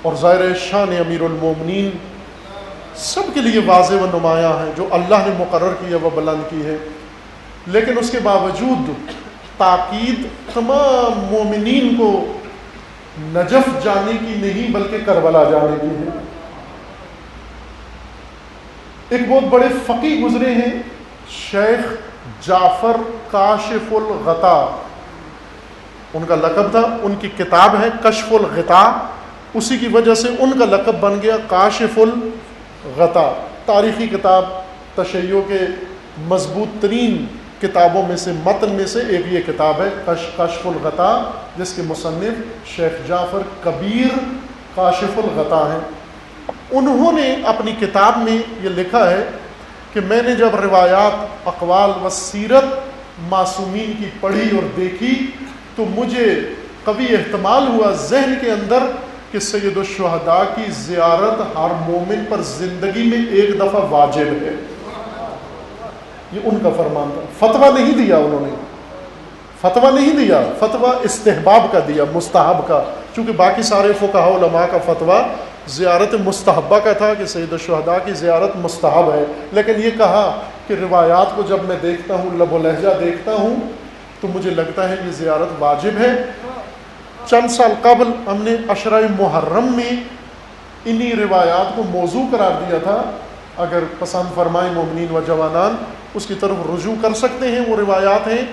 اور ظاہر شان امیر المومنین سب کے لیے واضح و نمایاں ہے، جو اللہ نے مقرر کی ہے وہ بلند کی ہے، لیکن اس کے باوجود تاکید تمام مومنین کو نجف جانے کی نہیں بلکہ کربلا جانے کی ہے۔ ایک بہت بڑے فقیہ گزرے ہیں، شیخ جعفر کاشف الغطا ان کا لقب تھا، ان کی کتاب ہے کشف الغطا، اسی کی وجہ سے ان کا لقب بن گیا کاشف الغطا۔ تاریخی کتاب، تشیع کے مضبوط ترین کتابوں میں سے، متن میں سے ایک یہ کتاب ہے کشف الغطا، جس کے مصنف شیخ جعفر کبیر کاشف الغطا ہیں۔ انہوں نے اپنی کتاب میں یہ لکھا ہے کہ میں نے جب روایات، اقوال و سیرت معصومین کی پڑھی اور دیکھی تو مجھے قوی احتمال ہوا ذہن کے اندر کہ سید الشہداء کی زیارت ہر مومن پر زندگی میں ایک دفعہ واجب ہے۔ یہ ان کا فرمان تھا، فتویٰ نہیں دیا انہوں نے، فتویٰ نہیں دیا، فتویٰ استحباب کا دیا، مستحب کا، چونکہ باقی سارے فقہاء علماء کا فتویٰ زیارت مستحبہ کا تھا کہ سید الشہداء کی زیارت مستحب ہے، لیکن یہ کہا کہ روایات کو جب میں دیکھتا ہوں، لب و لہجہ دیکھتا ہوں، تو مجھے لگتا ہے یہ زیارت واجب ہے۔ چند سال قبل ہم نے عشرہ محرم میں انہی روایات کو موضوع قرار دیا تھا، اگر پسند فرمائیں مومنین و جوانان اس کی طرف رجوع کر سکتے ہیں۔ وہ روایات ہیں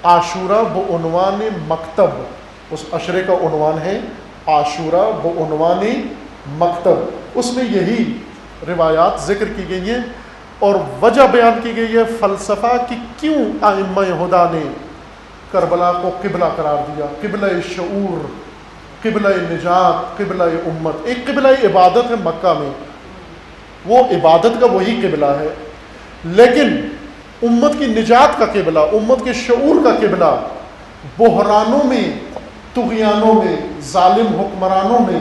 عاشورہ بعنوان مکتب، اس عشرے کا عنوان ہے عاشورہ بعنوان مکتب، اس میں یہی روایات ذکر کی گئی ہیں اور وجہ بیان کی گئی ہے فلسفہ کہ کیوں ائمہ ہدیٰ نے کربلا کو قبلہ قرار دیا، قبلہ شعور، قبلہ نجات، قبلہ امت۔ ایک قبلہ عبادت ہے مکہ میں، وہ عبادت کا وہی قبلہ ہے، لیکن امت کی نجات کا قبلہ، امت کے شعور کا قبلہ بحرانوں میں، طغیانوں میں، ظالم حکمرانوں میں،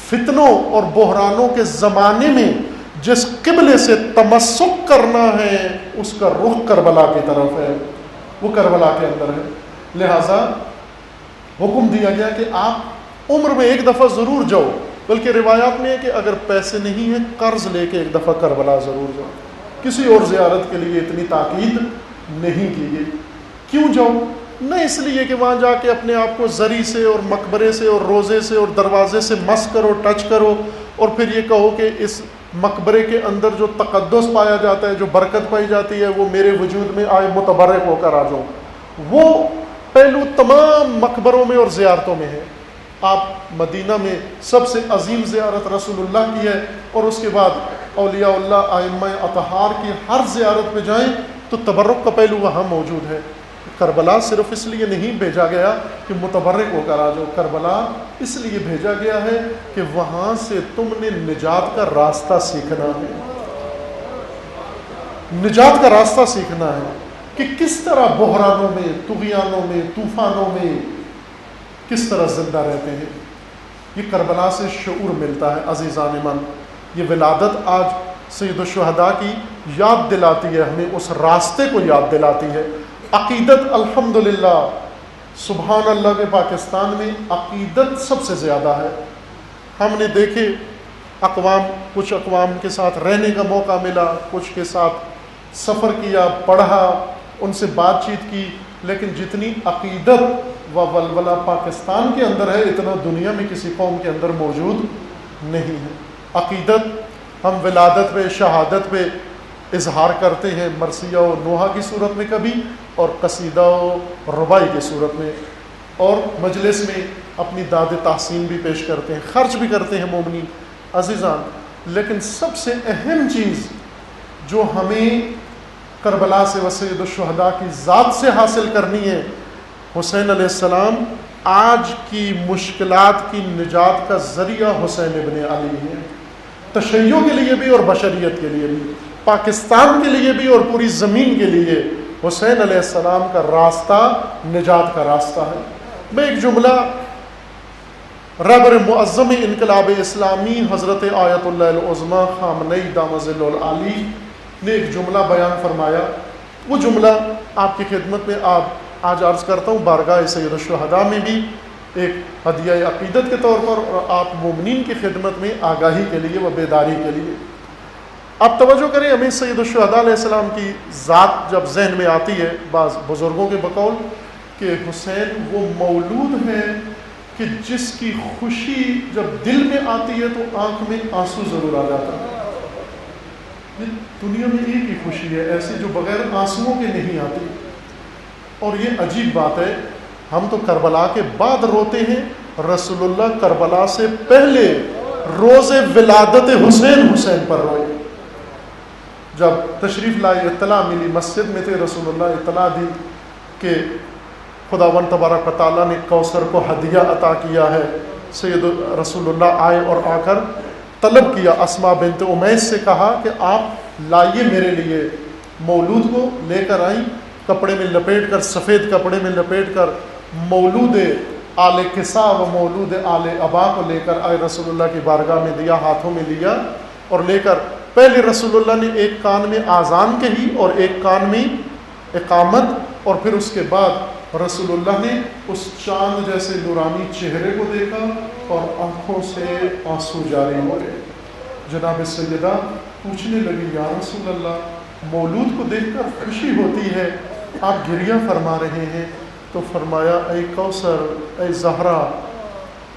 فتنوں اور بحرانوں کے زمانے میں جس قبلے سے تمسک کرنا ہے اس کا رخ کربلا کی طرف ہے، وہ کربلا کے اندر ہے۔ لہذا حکم دیا گیا کہ آپ عمر میں ایک دفعہ ضرور جاؤ، بلکہ روایات میں ہے کہ اگر پیسے نہیں ہیں قرض لے کے ایک دفعہ کربلا ضرور جاؤ۔ کسی اور زیارت کے لیے اتنی تاکید نہیں کی گئی۔ کیوں جاؤ؟ نہ اس لیے کہ وہاں جا کے اپنے آپ کو زری سے اور مقبرے سے اور روزے سے اور دروازے سے مس کرو، ٹچ کرو، اور پھر یہ کہو کہ اس مقبرے کے اندر جو تقدس پایا جاتا ہے، جو برکت پائی جاتی ہے، وہ میرے وجود میں آئے متبرک ہو کر آ جاؤ۔ وہ پہلو تمام مقبروں میں اور زیارتوں میں ہے۔ آپ مدینہ میں سب سے عظیم زیارت رسول اللہ کی ہے، اور اس کے بعد اولیاء اللہ ائمہ اطہار کی ہر زیارت پہ جائیں تو تبرک کا پہلو وہاں موجود ہے۔ کربلا صرف اس لیے نہیں بھیجا گیا کہ متبرک ہو کر آ جاؤ، کربلا اس لیے بھیجا گیا ہے کہ وہاں سے تم نے نجات کا راستہ سیکھنا ہے، نجات کا راستہ سیکھنا ہے کہ کس طرح بحرانوں میں، طغیانوں میں، طوفانوں میں کس طرح زندہ رہتے ہیں۔ یہ کربلا سے شعور ملتا ہے عزیزان من۔ یہ ولادت آج سید الشہداء کی یاد دلاتی ہے، ہمیں اس راستے کو یاد دلاتی ہے۔ عقیدت الحمدللہ، سبحان اللہ، کے پاکستان میں عقیدت سب سے زیادہ ہے۔ ہم نے دیکھے کچھ اقوام کے ساتھ رہنے کا موقع ملا، کچھ کے ساتھ سفر کیا، پڑھا، ان سے بات چیت کی، لیکن جتنی عقیدت و ولولہ پاکستان کے اندر ہے اتنا دنیا میں کسی قوم کے اندر موجود نہیں ہے۔ عقیدت ہم ولادت پہ، شہادت پہ اظہار کرتے ہیں، مرثیہ و نوحہ کی صورت میں کبھی، اور قصیدہ و ربائی کی صورت میں، اور مجلس میں اپنی داد تحسین بھی پیش کرتے ہیں، خرچ بھی کرتے ہیں مومنین عزیزان۔ لیکن سب سے اہم چیز جو ہمیں کربلا سے و سید الشہداء کی ذات سے حاصل کرنی ہے، حسین علیہ السلام آج کی مشکلات کی نجات کا ذریعہ حسین ابن علی ہے، تشیع کے لیے بھی اور بشریت کے لیے بھی، پاکستان کے لیے بھی اور پوری زمین کے لیے حسین علیہ السلام کا راستہ نجات کا راستہ ہے۔ میں ایک جملہ رہبر معظم انقلاب اسلامی حضرت آیت اللہ العظمیٰ خامنئی دامہ ظلہ العالی نے ایک جملہ بیان فرمایا، وہ جملہ آپ کی خدمت میں آج عرض کرتا ہوں، بارگاہ سید الشہداء میں بھی ایک ہدیہ عقیدت کے طور پر، اور آپ مومنین کی خدمت میں آگاہی کے لیے و بیداری کے لیے۔ آپ توجہ کریں، ہمیں سید الشہداء علیہ السلام کی ذات جب ذہن میں آتی ہے، بعض بزرگوں کے بقول کہ حسین وہ مولود ہے کہ جس کی خوشی جب دل میں آتی ہے تو آنکھ میں آنسو ضرور آ جاتا ہے۔ یہ دنیا میں ایک ہی خوشی ہے ایسی جو بغیر آنسوؤں کے نہیں آتی، اور یہ عجیب بات ہے، ہم تو کربلا کے بعد روتے ہیں، رسول اللہ کربلا سے پہلے روز ولادت حسین پر روئے۔ جب تشریف لائے، اطلاع ملی، مسجد میں تھے رسول اللہ، اطلاع دی کہ خداوند تبارک و تعالیٰ نے کوثر کو ہدیہ عطا کیا ہے۔ سید رسول اللہ آئے اور آ کر طلب کیا، اسماء بنت امیس سے کہا کہ آپ لائیے میرے لیے، مولود کو لے کر آئیں، کپڑے میں لپیٹ کر، سفید کپڑے میں لپیٹ کر، مولود آل کسا و مولود آل ابا کو لے کر آئے، رسول اللہ کی بارگاہ میں دیا، ہاتھوں میں لیا اور لے کر پہلے رسول اللہ نے ایک کان میں آذان کہی اور ایک کان میں اقامت، اور پھر اس کے بعد رسول اللہ نے اس چاند جیسے نورانی چہرے کو دیکھا اور آنکھوں سے آنسو جاری ہو گئے۔ جناب سیدہ پوچھنے لگی یا رسول اللہ مولود کو دیکھ کر خوشی ہوتی ہے، آپ گریہ فرما رہے ہیں؟ تو فرمایا اے کوثر، اے زہرا،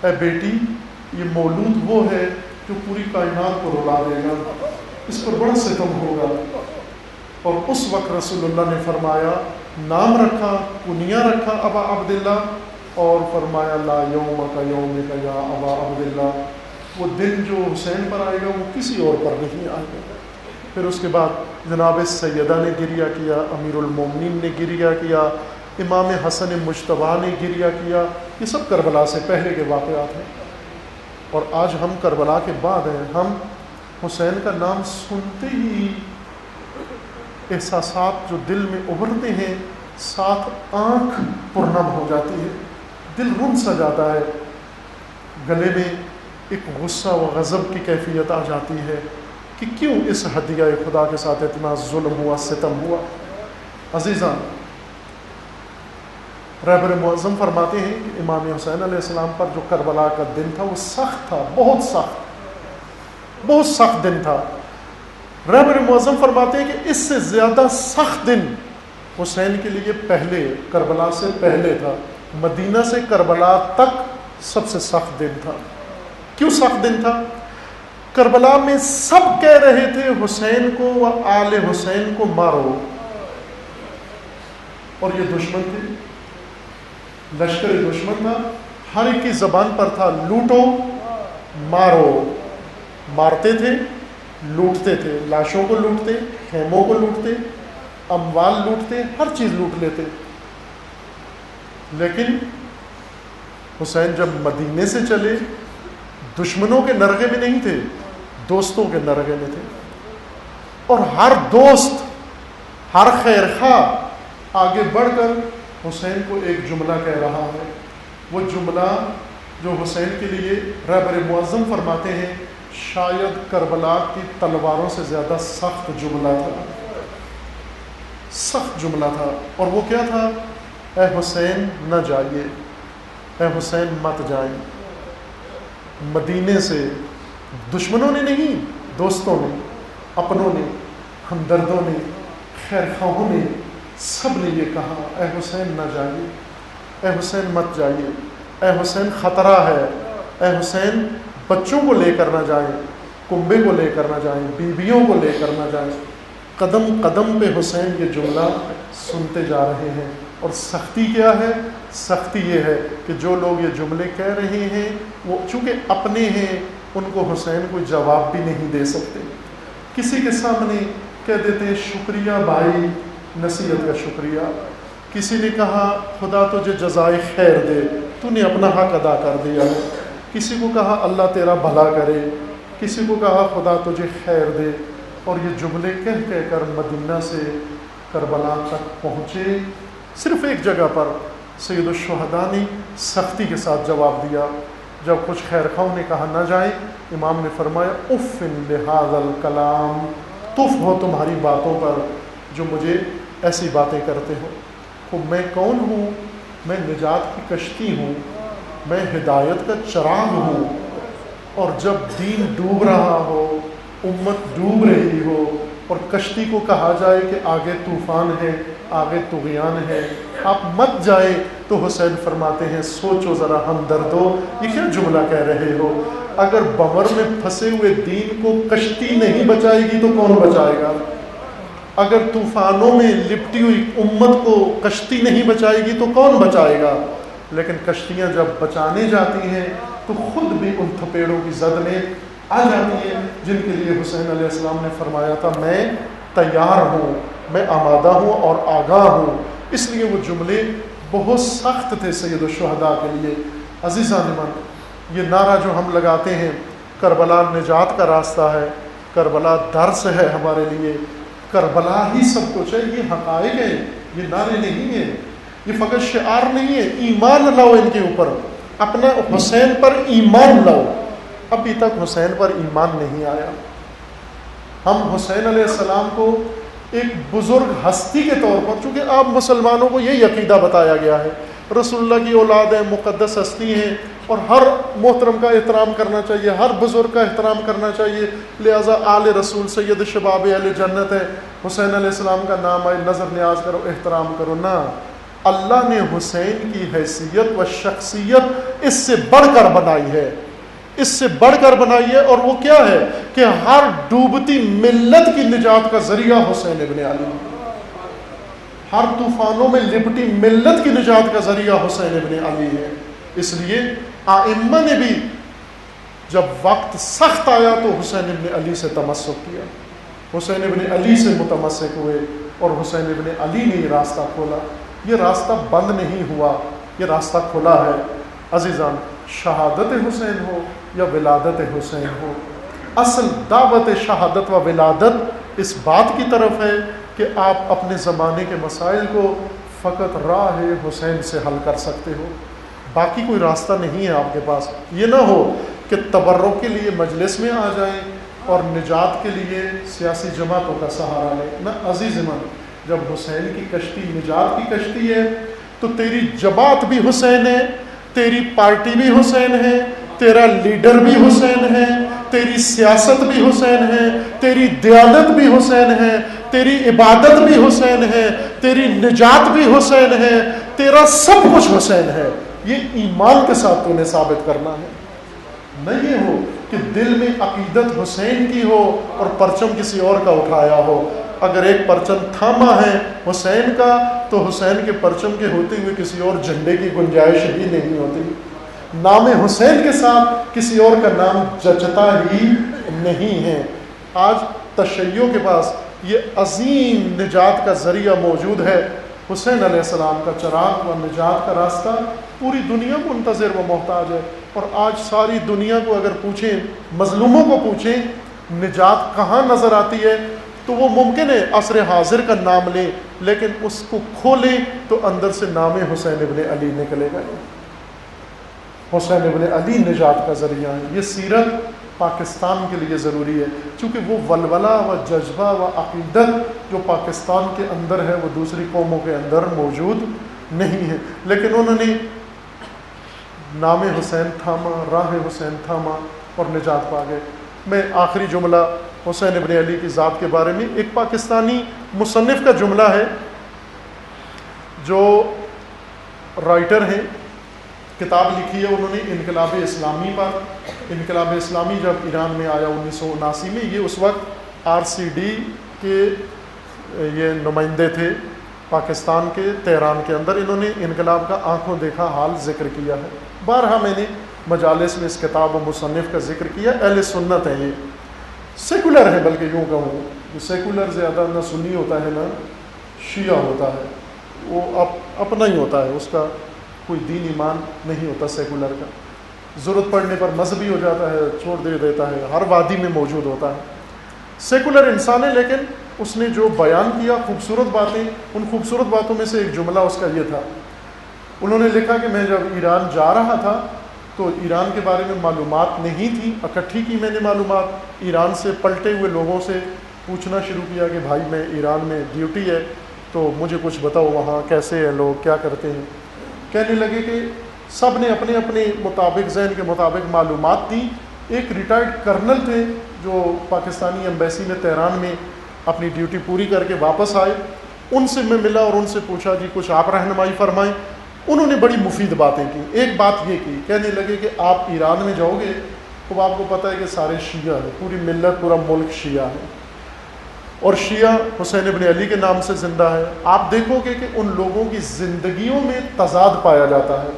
اے بیٹی، یہ مولود وہ ہے جو پوری کائنات کو رلا دے گا، اس پر بڑا ستم ہوگا۔ اور اس وقت رسول اللہ نے فرمایا، نام رکھا، کنیا رکھا ابا عبداللہ، اور فرمایا لا یوم کا یوم کا یا ابا عبداللہ، وہ دن جو حسین پر آئے گا وہ کسی اور پر نہیں آئے گا۔ پھر اس کے بعد جناب سیدہ نے گریہ کیا، امیر المومنین نے گریہ کیا، امام حسن مجتبیٰ نے گریہ کیا۔ یہ سب کربلا سے پہلے کے واقعات ہیں، اور آج ہم کربلا کے بعد ہیں۔ ہم حسین کا نام سنتے ہی احساسات جو دل میں ابھرتے ہیں، ساتھ آنکھ پرنم ہو جاتی ہے، دل رن سا جاتا ہے، گلے میں ایک غصہ و غضب کی کیفیت آ جاتی ہے کہ کیوں اس ہدیہ خدا کے ساتھ اتنا ظلم ہوا، ستم ہوا۔ عزیزان، رہبر معظم فرماتے ہیں کہ امام حسین علیہ السلام پر جو کربلا کا دن تھا وہ سخت تھا، بہت سخت دن تھا۔ رہبر معظم فرماتے ہیں کہ اس سے زیادہ سخت دن حسین کے لیے پہلے، کربلا سے پہلے تھا۔ مدینہ سے کربلا تک سب سے سخت دن تھا۔ کیوں سخت دن تھا؟ کربلا میں سب کہہ رہے تھے حسین کو و آل حسین کو مارو، اور یہ دشمن تھے، لشکر دشمن تھا، ہر ایک کی زبان پر تھا لوٹو مارو، مارتے تھے، لوٹتے تھے، لاشوں کو لوٹتے، خیموں کو لوٹتے، اموال لوٹتے، ہر چیز لوٹ لیتے۔ لیکن حسین جب مدینے سے چلے، دشمنوں کے نرغے میں نہیں تھے، دوستوں کے نرغے میں تھے، اور ہر دوست، ہر خیر خواہ آگے بڑھ کر حسین کو ایک جملہ کہہ رہا ہے۔ وہ جملہ جو حسین کے لیے رہبر معظم فرماتے ہیں شاید کربلا کی تلواروں سے زیادہ سخت جملہ تھا، سخت جملہ تھا، اور وہ کیا تھا؟ اے حسین نہ جائیے، اے حسین مت جائیں۔ مدینے سے دشمنوں نے نہیں، دوستوں نے، اپنوں نے، ہمدردوں نے، خیر خواہوں نے، سب نے یہ کہا اے حسین نہ جائیے، اے حسین مت جائیے، اے حسین خطرہ ہے، اے حسین بچوں کو لے کر نہ جائیں، کنبے کو لے کر نہ جائیں، بیویوں کو لے کر نہ جائیں۔ قدم قدم پہ حسین یہ جملہ سنتے جا رہے ہیں، اور سختی کیا ہے؟ سختی یہ ہے کہ جو لوگ یہ جملے کہہ رہے ہیں وہ چونکہ اپنے ہیں، ان کو حسین کوئی جواب بھی نہیں دے سکتے۔ کسی کے سامنے کہہ دیتے ہیں شکریہ بھائی، نصیحت کا شکریہ، کسی نے کہا خدا تجھے جزائے خیر دے، تو نے اپنا حق ادا کر دیا ہے، کسی کو کہا اللہ تیرا بھلا کرے، کسی کو کہا خدا تجھے خیر دے، اور یہ جملے کہہ کہہ کر مدینہ سے کربلا تک پہنچے۔ صرف ایک جگہ پر سید الشہداء نے سختی کے ساتھ جواب دیا، جب کچھ خیر خواہوں نے کہا نہ جائیں، امام نے فرمایا اف لہذا الکلام، تف ہو تمہاری باتوں پر جو مجھے ایسی باتیں کرتے ہو۔ خب میں کون ہوں؟ میں نجات کی کشتی ہوں، میں ہدایت کا چراغ ہوں، اور جب دین ڈوب رہا ہو، امت ڈوب رہی ہو، اور کشتی کو کہا جائے کہ آگے طوفان ہے، آگے طغیان ہے، آپ مت جائیں، تو حسین فرماتے ہیں سوچو ذرا ہمدردو، یہ کیا جملہ کہہ رہے ہو؟ اگر بمر میں پھنسے ہوئے دین کو کشتی نہیں بچائے گی تو کون بچائے گا؟ اگر طوفانوں میں لپٹی ہوئی امت کو کشتی نہیں بچائے گی تو کون بچائے گا؟ لیکن کشتیاں جب بچانے جاتی ہیں تو خود بھی ان تھپیڑوں کی زد میں آ جاتی ہیں، جن کے لیے حسین علیہ السلام نے فرمایا تھا میں تیار ہوں، میں آمادہ ہوں اور آگاہ ہوں۔ اس لیے وہ جملے بہت سخت تھے سید الشہداء کے لیے۔ عزیزان من، یہ نعرہ جو ہم لگاتے ہیں کربلا نجات کا راستہ ہے، کربلا درس ہے ہمارے لیے، کربلا ہی سب کچھ ہے، یہ حقائق ہیں، یہ نعرے نہیں ہیں، یہ فقط شعار نہیں ہے۔ ایمان لاؤ ان کے اوپر، اپنا حسین پر ایمان لاؤ۔ ابھی تک حسین پر ایمان نہیں آیا۔ ہم حسین علیہ السلام کو ایک بزرگ ہستی کے طور پر، چونکہ آپ مسلمانوں کو یہی عقیدہ بتایا گیا ہے، رسول اللہ کی اولاد ہیں، مقدس ہستی ہیں، اور ہر محترم کا احترام کرنا چاہیے، ہر بزرگ کا احترام کرنا چاہیے، لہٰذا آل رسول سید شباب اہل جنت ہے، حسین علیہ السلام کا نام آئے نظر نیاز کرو، احترام کرو. نہ، اللہ نے حسین کی حیثیت و شخصیت اس سے بڑھ کر بنائی ہے، اس سے بڑھ کر بنائی ہے. اور وہ کیا ہے کہ ہر ڈوبتی ملت کی نجات کا ذریعہ حسین ابن علی، ہر طوفانوں میں لپٹی ملت کی نجات کا ذریعہ حسین ابن علی ہے. اس لیے ائمہ نے بھی جب وقت سخت آیا تو حسین ابن علی سے تمسک کیا، حسین ابن علی سے متمسک ہوئے، اور حسین ابن علی نے یہ راستہ کھولا. یہ راستہ بند نہیں ہوا، یہ راستہ کھلا ہے. عزیزان، شہادت حسین ہو یا ولادت حسین ہو، اصل دعوت شہادت و ولادت اس بات کی طرف ہے کہ آپ اپنے زمانے کے مسائل کو فقط راہ حسین سے حل کر سکتے ہو، باقی کوئی راستہ نہیں ہے آپ کے پاس. یہ نہ ہو کہ تبرک کے لیے مجلس میں آ جائیں اور نجات کے لیے سیاسی جماعتوں کا سہارا لیں. نہ عزیز من، جب حسین کی کشتی نجات کی کشتی ہے تو تیری جماعت بھی حسین ہے، تیری پارٹی بھی حسین ہے، تیرا لیڈر بھی حسین ہے، تیری سیاست بھی حسین ہے، تیری دیانت بھی حسین ہے، تیری عبادت بھی حسین ہے، تیری نجات بھی حسین ہے، تیرا سب کچھ حسین ہے. یہ ایمان کے ساتھ تو نے ثابت کرنا ہے. نہ یہ ہو کہ دل میں عقیدت حسین کی ہو اور پرچم کسی اور کا اٹھایا ہو. اگر ایک پرچم تھاما ہے حسین کا تو حسین کے پرچم کے ہوتے ہوئے کسی اور جھنڈے کی گنجائش ہی نہیں ہوتی. نام حسین کے ساتھ کسی اور کا نام جچتا ہی نہیں ہے. آج تشیع کے پاس یہ عظیم نجات کا ذریعہ موجود ہے. حسین علیہ السلام کا چراغ و نجات کا راستہ پوری دنیا منتظر و محتاج ہے. اور آج ساری دنیا کو اگر پوچھیں، مظلوموں کو پوچھیں نجات کہاں نظر آتی ہے، تو وہ ممکن ہے عصر حاضر کا نام لیں، لیکن اس کو کھولیں تو اندر سے نام حسین ابن علی نکلے گا. حسین ابن علی نجات کا ذریعہ ہے. یہ سیرت پاکستان کے لیے ضروری ہے، چونکہ وہ ولولہ و جذبہ و عقیدت جو پاکستان کے اندر ہے وہ دوسری قوموں کے اندر موجود نہیں ہے. لیکن انہوں نے نام حسین تھاما، راہ حسین تھاما اور نجات پا گئے. میں آخری جملہ حسین ابن علی کی ذات کے بارے میں، ایک پاکستانی مصنف کا جملہ ہے جو رائٹر ہیں، کتاب لکھی ہے انہوں نے انقلاب اسلامی پر. انقلاب اسلامی جب ایران میں آیا 1979 میں، یہ اس وقت RCD کے یہ نمائندے تھے پاکستان کے تہران کے اندر. انہوں نے انقلاب کا آنکھوں دیکھا حال ذکر کیا ہے. بارہا میں نے مجالس میں اس کتاب و مصنف کا ذکر کیا. اہل سنت ہیں، یہ سیکولر ہے، بلکہ یوں کہوں یہ سیکولر زیادہ نہ سنی ہوتا ہے نہ شیعہ ہوتا ہے، وہ اپنا ہی ہوتا ہے، اس کا کوئی دین ایمان نہیں ہوتا سیکولر کا. ضرورت پڑنے پر مذہبی ہو جاتا ہے، چھوڑ دے دیتا ہے، ہر وادی میں موجود ہوتا ہے. سیکولر انسان ہے، لیکن اس نے جو بیان کیا خوبصورت باتیں، ان خوبصورت باتوں میں سے ایک جملہ اس کا یہ تھا. انہوں نے لکھا کہ میں جب ایران جا رہا تھا تو ایران کے بارے میں معلومات نہیں تھی، اکٹھی کی میں نے معلومات. ایران سے پلٹے ہوئے لوگوں سے پوچھنا شروع کیا کہ بھائی میں ایران میں ڈیوٹی ہے تو مجھے کچھ بتاؤ وہاں کیسے ہیں لوگ، کیا کرتے ہیں. کہنے لگے کہ سب نے اپنے اپنے مطابق ذہن کے مطابق معلومات دی. ایک ریٹائرڈ کرنل تھے جو پاکستانی ایمبیسی میں تہران میں اپنی ڈیوٹی پوری کر کے واپس آئے. ان سے میں ملا اور ان سے پوچھا جی کچھ آپ رہنمائی فرمائیں. انہوں نے بڑی مفید باتیں کی. ایک بات یہ کی، کہنے لگے کہ آپ ایران میں جاؤ گے تو آپ کو پتہ ہے کہ سارے شیعہ ہیں، پوری ملت پورا ملک شیعہ ہے، اور شیعہ حسین ابن علی کے نام سے زندہ ہے. آپ دیکھو گے کہ ان لوگوں کی زندگیوں میں تضاد پایا جاتا ہے.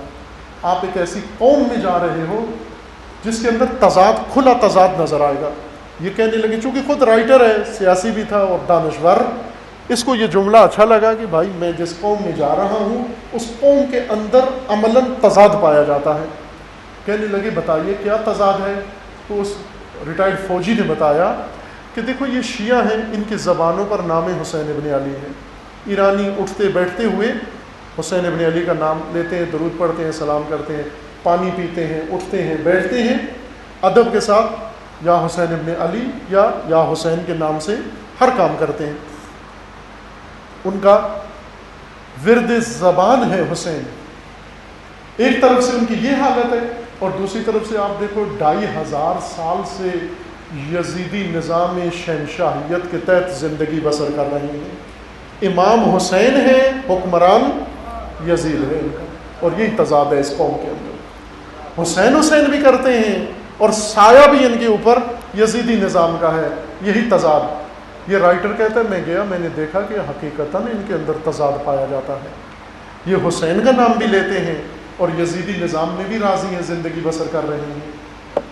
آپ ایک ایسی قوم میں جا رہے ہو جس کے اندر تضاد، کھلا تضاد نظر آئے گا. یہ کہنے لگے، چونکہ خود رائٹر ہے، سیاسی بھی تھا اور دانشور، اس کو یہ جملہ اچھا لگا کہ بھائی میں جس قوم میں جا رہا ہوں اس قوم کے اندر عملاً تضاد پایا جاتا ہے. کہنے لگے بتائیے کیا تضاد ہے. تو اس ریٹائرڈ فوجی نے بتایا کہ دیکھو یہ شیعہ ہیں، ان کی زبانوں پر نام حسین ابن علی ہے. ایرانی اٹھتے بیٹھتے ہوئے حسین ابن علی کا نام لیتے ہیں، درود پڑھتے ہیں، سلام کرتے ہیں، پانی پیتے ہیں، اٹھتے ہیں، بیٹھتے ہیں، ادب کے ساتھ یا حسین ابن علی یا حسین کے نام سے ہر کام کرتے ہیں. ان کا ورد زبان ہے حسین. ایک طرف سے ان کی یہ حالت ہے اور دوسری طرف سے آپ دیکھو 2500 سال سے یزیدی نظام شہنشاہیت کے تحت زندگی بسر کر رہے ہیں. امام حسین ہے، حکمران یزید ہے ان کا، اور یہی تضاد ہے اس قوم کے اندر. حسین بھی کرتے ہیں اور سایہ بھی ان کے اوپر یزیدی نظام کا ہے. یہی تضاد. یہ رائٹر کہتا ہے میں گیا، میں نے دیکھا کہ حقیقتاً ان کے اندر تضاد پایا جاتا ہے. یہ حسین کا نام بھی لیتے ہیں اور یزیدی نظام میں بھی راضی ہیں، زندگی بسر کر رہے ہیں.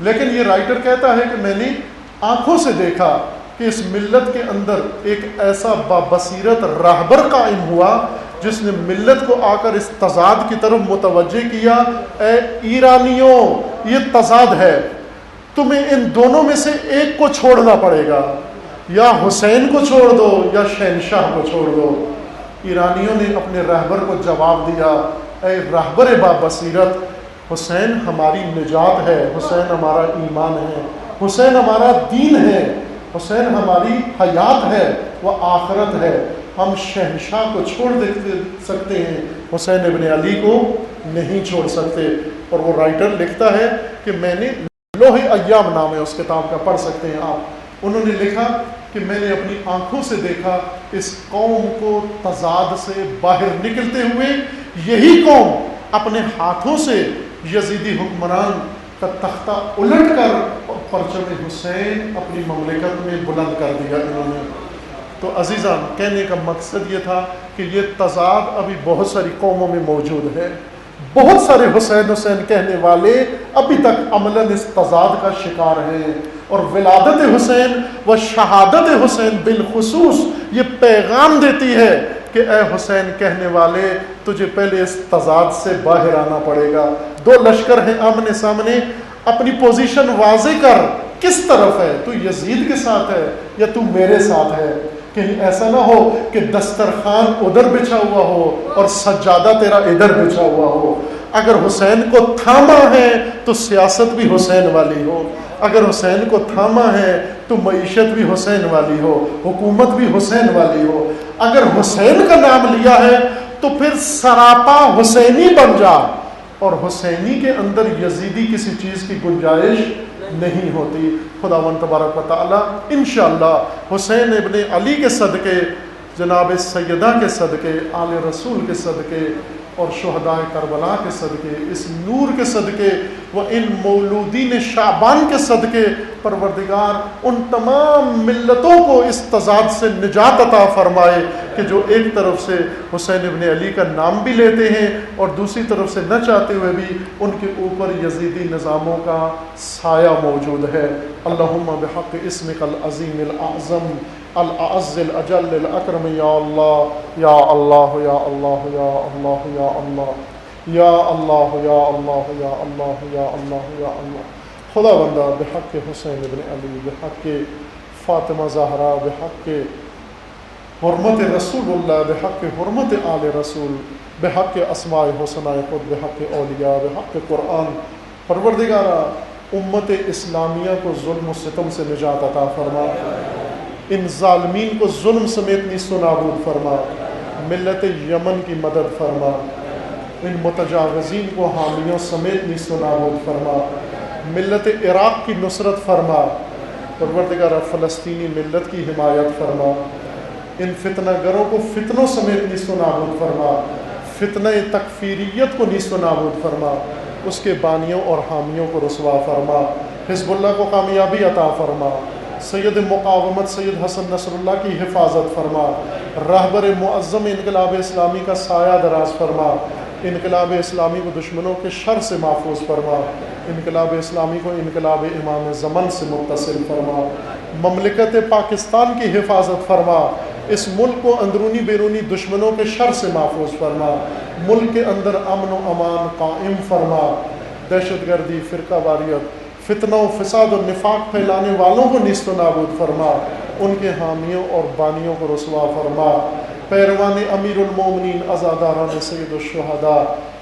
لیکن یہ رائٹر کہتا ہے کہ میں نے آنکھوں سے دیکھا کہ اس ملت کے اندر ایک ایسا بابصیرت راہبر قائم ہوا جس نے ملت کو آ کر اس تضاد کی طرف متوجہ کیا. اے ایرانیوں، یہ تضاد ہے، تمہیں ان دونوں میں سے ایک کو چھوڑنا پڑے گا، یا حسین کو چھوڑ دو یا شہنشاہ کو چھوڑ دو. ایرانیوں نے اپنے رہبر کو جواب دیا، اے رہبر بابصیرت، حسین ہماری نجات ہے، حسین ہمارا ایمان ہے، حسین ہمارا دین ہے، حسین ہماری حیات ہے وہ آخرت ہے. ہم شہنشاہ کو چھوڑ سکتے ہیں، حسین ابن علی کو نہیں چھوڑ سکتے. اور وہ رائٹر لکھتا ہے کہ میں نے لوح ایام نام ہے اس کتاب کا، پڑھ سکتے ہیں آپ. انہوں نے لکھا کہ میں نے اپنی آنکھوں سے دیکھا اس قوم کو تضاد سے باہر نکلتے ہوئے. یہی قوم اپنے ہاتھوں سے یزیدی حکمران کا تختہ الٹ کر پرچم حسین اپنی مملکت میں بلند کر دیا انہوں نے. تو عزیزان، کہنے کا مقصد یہ تھا کہ یہ تضاد ابھی بہت ساری قوموں میں موجود ہے. بہت سارے حسین حسین کہنے والے ابھی تک عملاً اس تضاد کا شکار ہیں. اور ولادت حسین و شہادت حسین بالخصوص یہ پیغام دیتی ہے کہ اے حسین کہنے والے، تجھے پہلے اس تضاد سے باہر آنا پڑے گا. دو لشکر ہیں آمنے سامنے، اپنی پوزیشن واضح کر، کس طرف ہے؟ تو یزید کے ساتھ ہے یا تو میرے ساتھ ہے؟ کہیں ایسا نہ ہو کہ دسترخوان ادھر بچھا ہوا ہو اور سجادہ تیرا ادھر بچھا ہوا ہو. اگر حسین کو تھاما ہے تو سیاست بھی حسین والی ہو، اگر حسین کو تھاما ہے تو معیشت بھی حسین والی ہو، حکومت بھی حسین والی ہو. اگر حسین کا نام لیا ہے تو پھر سراپا حسینی بن جا، اور حسینی کے اندر یزیدی کسی چیز کی گنجائش نہیں ہوتی. خداوند تبارک و تعالی انشاءاللہ حسین ابن علی کے صدقے، جناب سیدہ کے صدقے، آل رسول کے صدقے اور شہداء کربلا کے صدقے، اس نور کے صدقے و ان مولودین شعبان کے صدقے، پروردگار ان تمام ملتوں کو اس تضاد سے نجات عطا فرمائے کہ جو ایک طرف سے حسین ابن علی کا نام بھی لیتے ہیں اور دوسری طرف سے نہ چاہتے ہوئے بھی ان کے اوپر یزیدی نظاموں کا سایہ موجود ہے. اللہم بحق اسمک العظیم الاعظم الاعز الاجل الاکرم یا اللہ یا اللہ یا اللہ یا اللہ یا اللہ یا اللہ یا اللہ یا اللہ یا اللہ یا اللہ. خدا بندہ بحق حسین ابن علی، بحق فاطمہ زہرا، بحق حرمت رسول اللہ، بحق حرمت آل رسول، بحق اسماء حسنہ خود، بحق اولیاء، بحق قرآن، پروردگارہ امت اسلامیہ کو ظلم و ستم سے نجات عطا فرما، ان ظالمین کو ظلم سمیت نیست و نابود فرما، ملت یمن کی مدد فرما، ان متجاوزین کو حامیوں سمیت نیست و نابود فرما، ملت عراق کی نصرت فرما، پروردگارہ فلسطینی ملت کی حمایت فرما، ان فتنہ گروں کو فتنوں سمیت نیست و نابود فرما، فتنہ تکفیریت کو نیست و نابود فرما، اس کے بانیوں اور حامیوں کو رسوا فرما، حزب اللہ کو کامیابی عطا فرما، سید مقاومت سید حسن نصر اللہ کی حفاظت فرما، رہبر معظم انقلاب اسلامی کا سایہ دراز فرما، انقلاب اسلامی کو دشمنوں کے شر سے محفوظ فرما، انقلاب اسلامی کو انقلاب امام زمن سے متصل فرما، مملکت پاکستان کی حفاظت فرما، اس ملک کو اندرونی بیرونی دشمنوں کے شر سے محفوظ فرما، ملک کے اندر امن و امان قائم فرما، دہشت گردی، فرقہ واریت، فتنہ و فساد و نفاق پھیلانے والوں کو نیست و نابود فرما، ان کے حامیوں اور بانیوں کو رسوا فرما، پیروان امیر المومنین عزاداران سید الشہداء،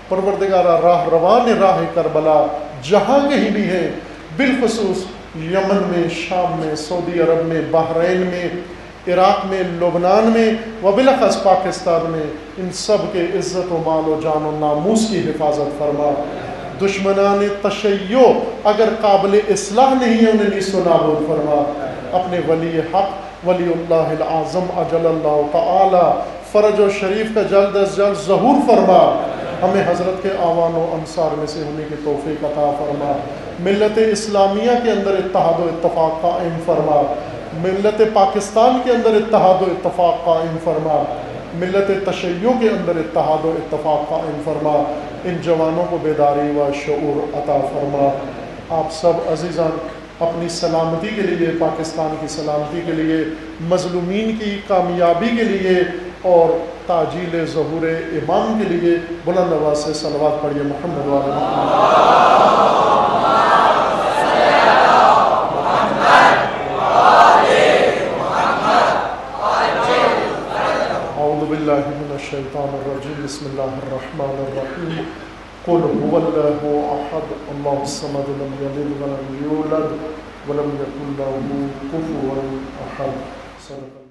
پروردگارہ راہ روان راہ کربلا جہاں کہیں بھی ہیں، بالخصوص یمن میں، شام میں، سعودی عرب میں، بحرین میں، عراق میں، لبنان میں و بالاخص پاکستان میں، ان سب کے عزت و مال و جان و ناموس کی حفاظت فرما۔ دشمنان تشیع اگر قابل اصلاح نہیں ہے انہیں نیست و نابود فرما۔ اپنے ولی حق ولی اللہ العظم اجل اللہ تعالی فرج و شریف کا جلد از جلد ظہور فرما۔ ہمیں حضرت کے آوان و انصار میں سے ہونے کی توفیق عطا فرما۔ ملت اسلامیہ کے اندر اتحاد و اتفاق قائم فرما۔ ملت پاکستان کے اندر اتحاد و اتفاق قائم فرما۔ ملت تشیع کے اندر اتحاد و اتفاق قائم فرما۔ ان جوانوں کو بیداری و شعور عطا فرما۔ آپ سب عزیزان اپنی سلامتی کے لیے، پاکستان کی سلامتی کے لیے، مظلومین کی کامیابی کے لیے اور تعجیل ظہور امام کے لیے بلند آواز سے صلوات پڑھیے محمد و آل محمد۔ اعوذ باللہ من الشیطان الرجیم، بسم اللہ الرحمن الرحیم۔ قل هو اللہ احد اللہ الصمد لم یلد ولم یولد ولم یکن له کفوا احد۔ صدق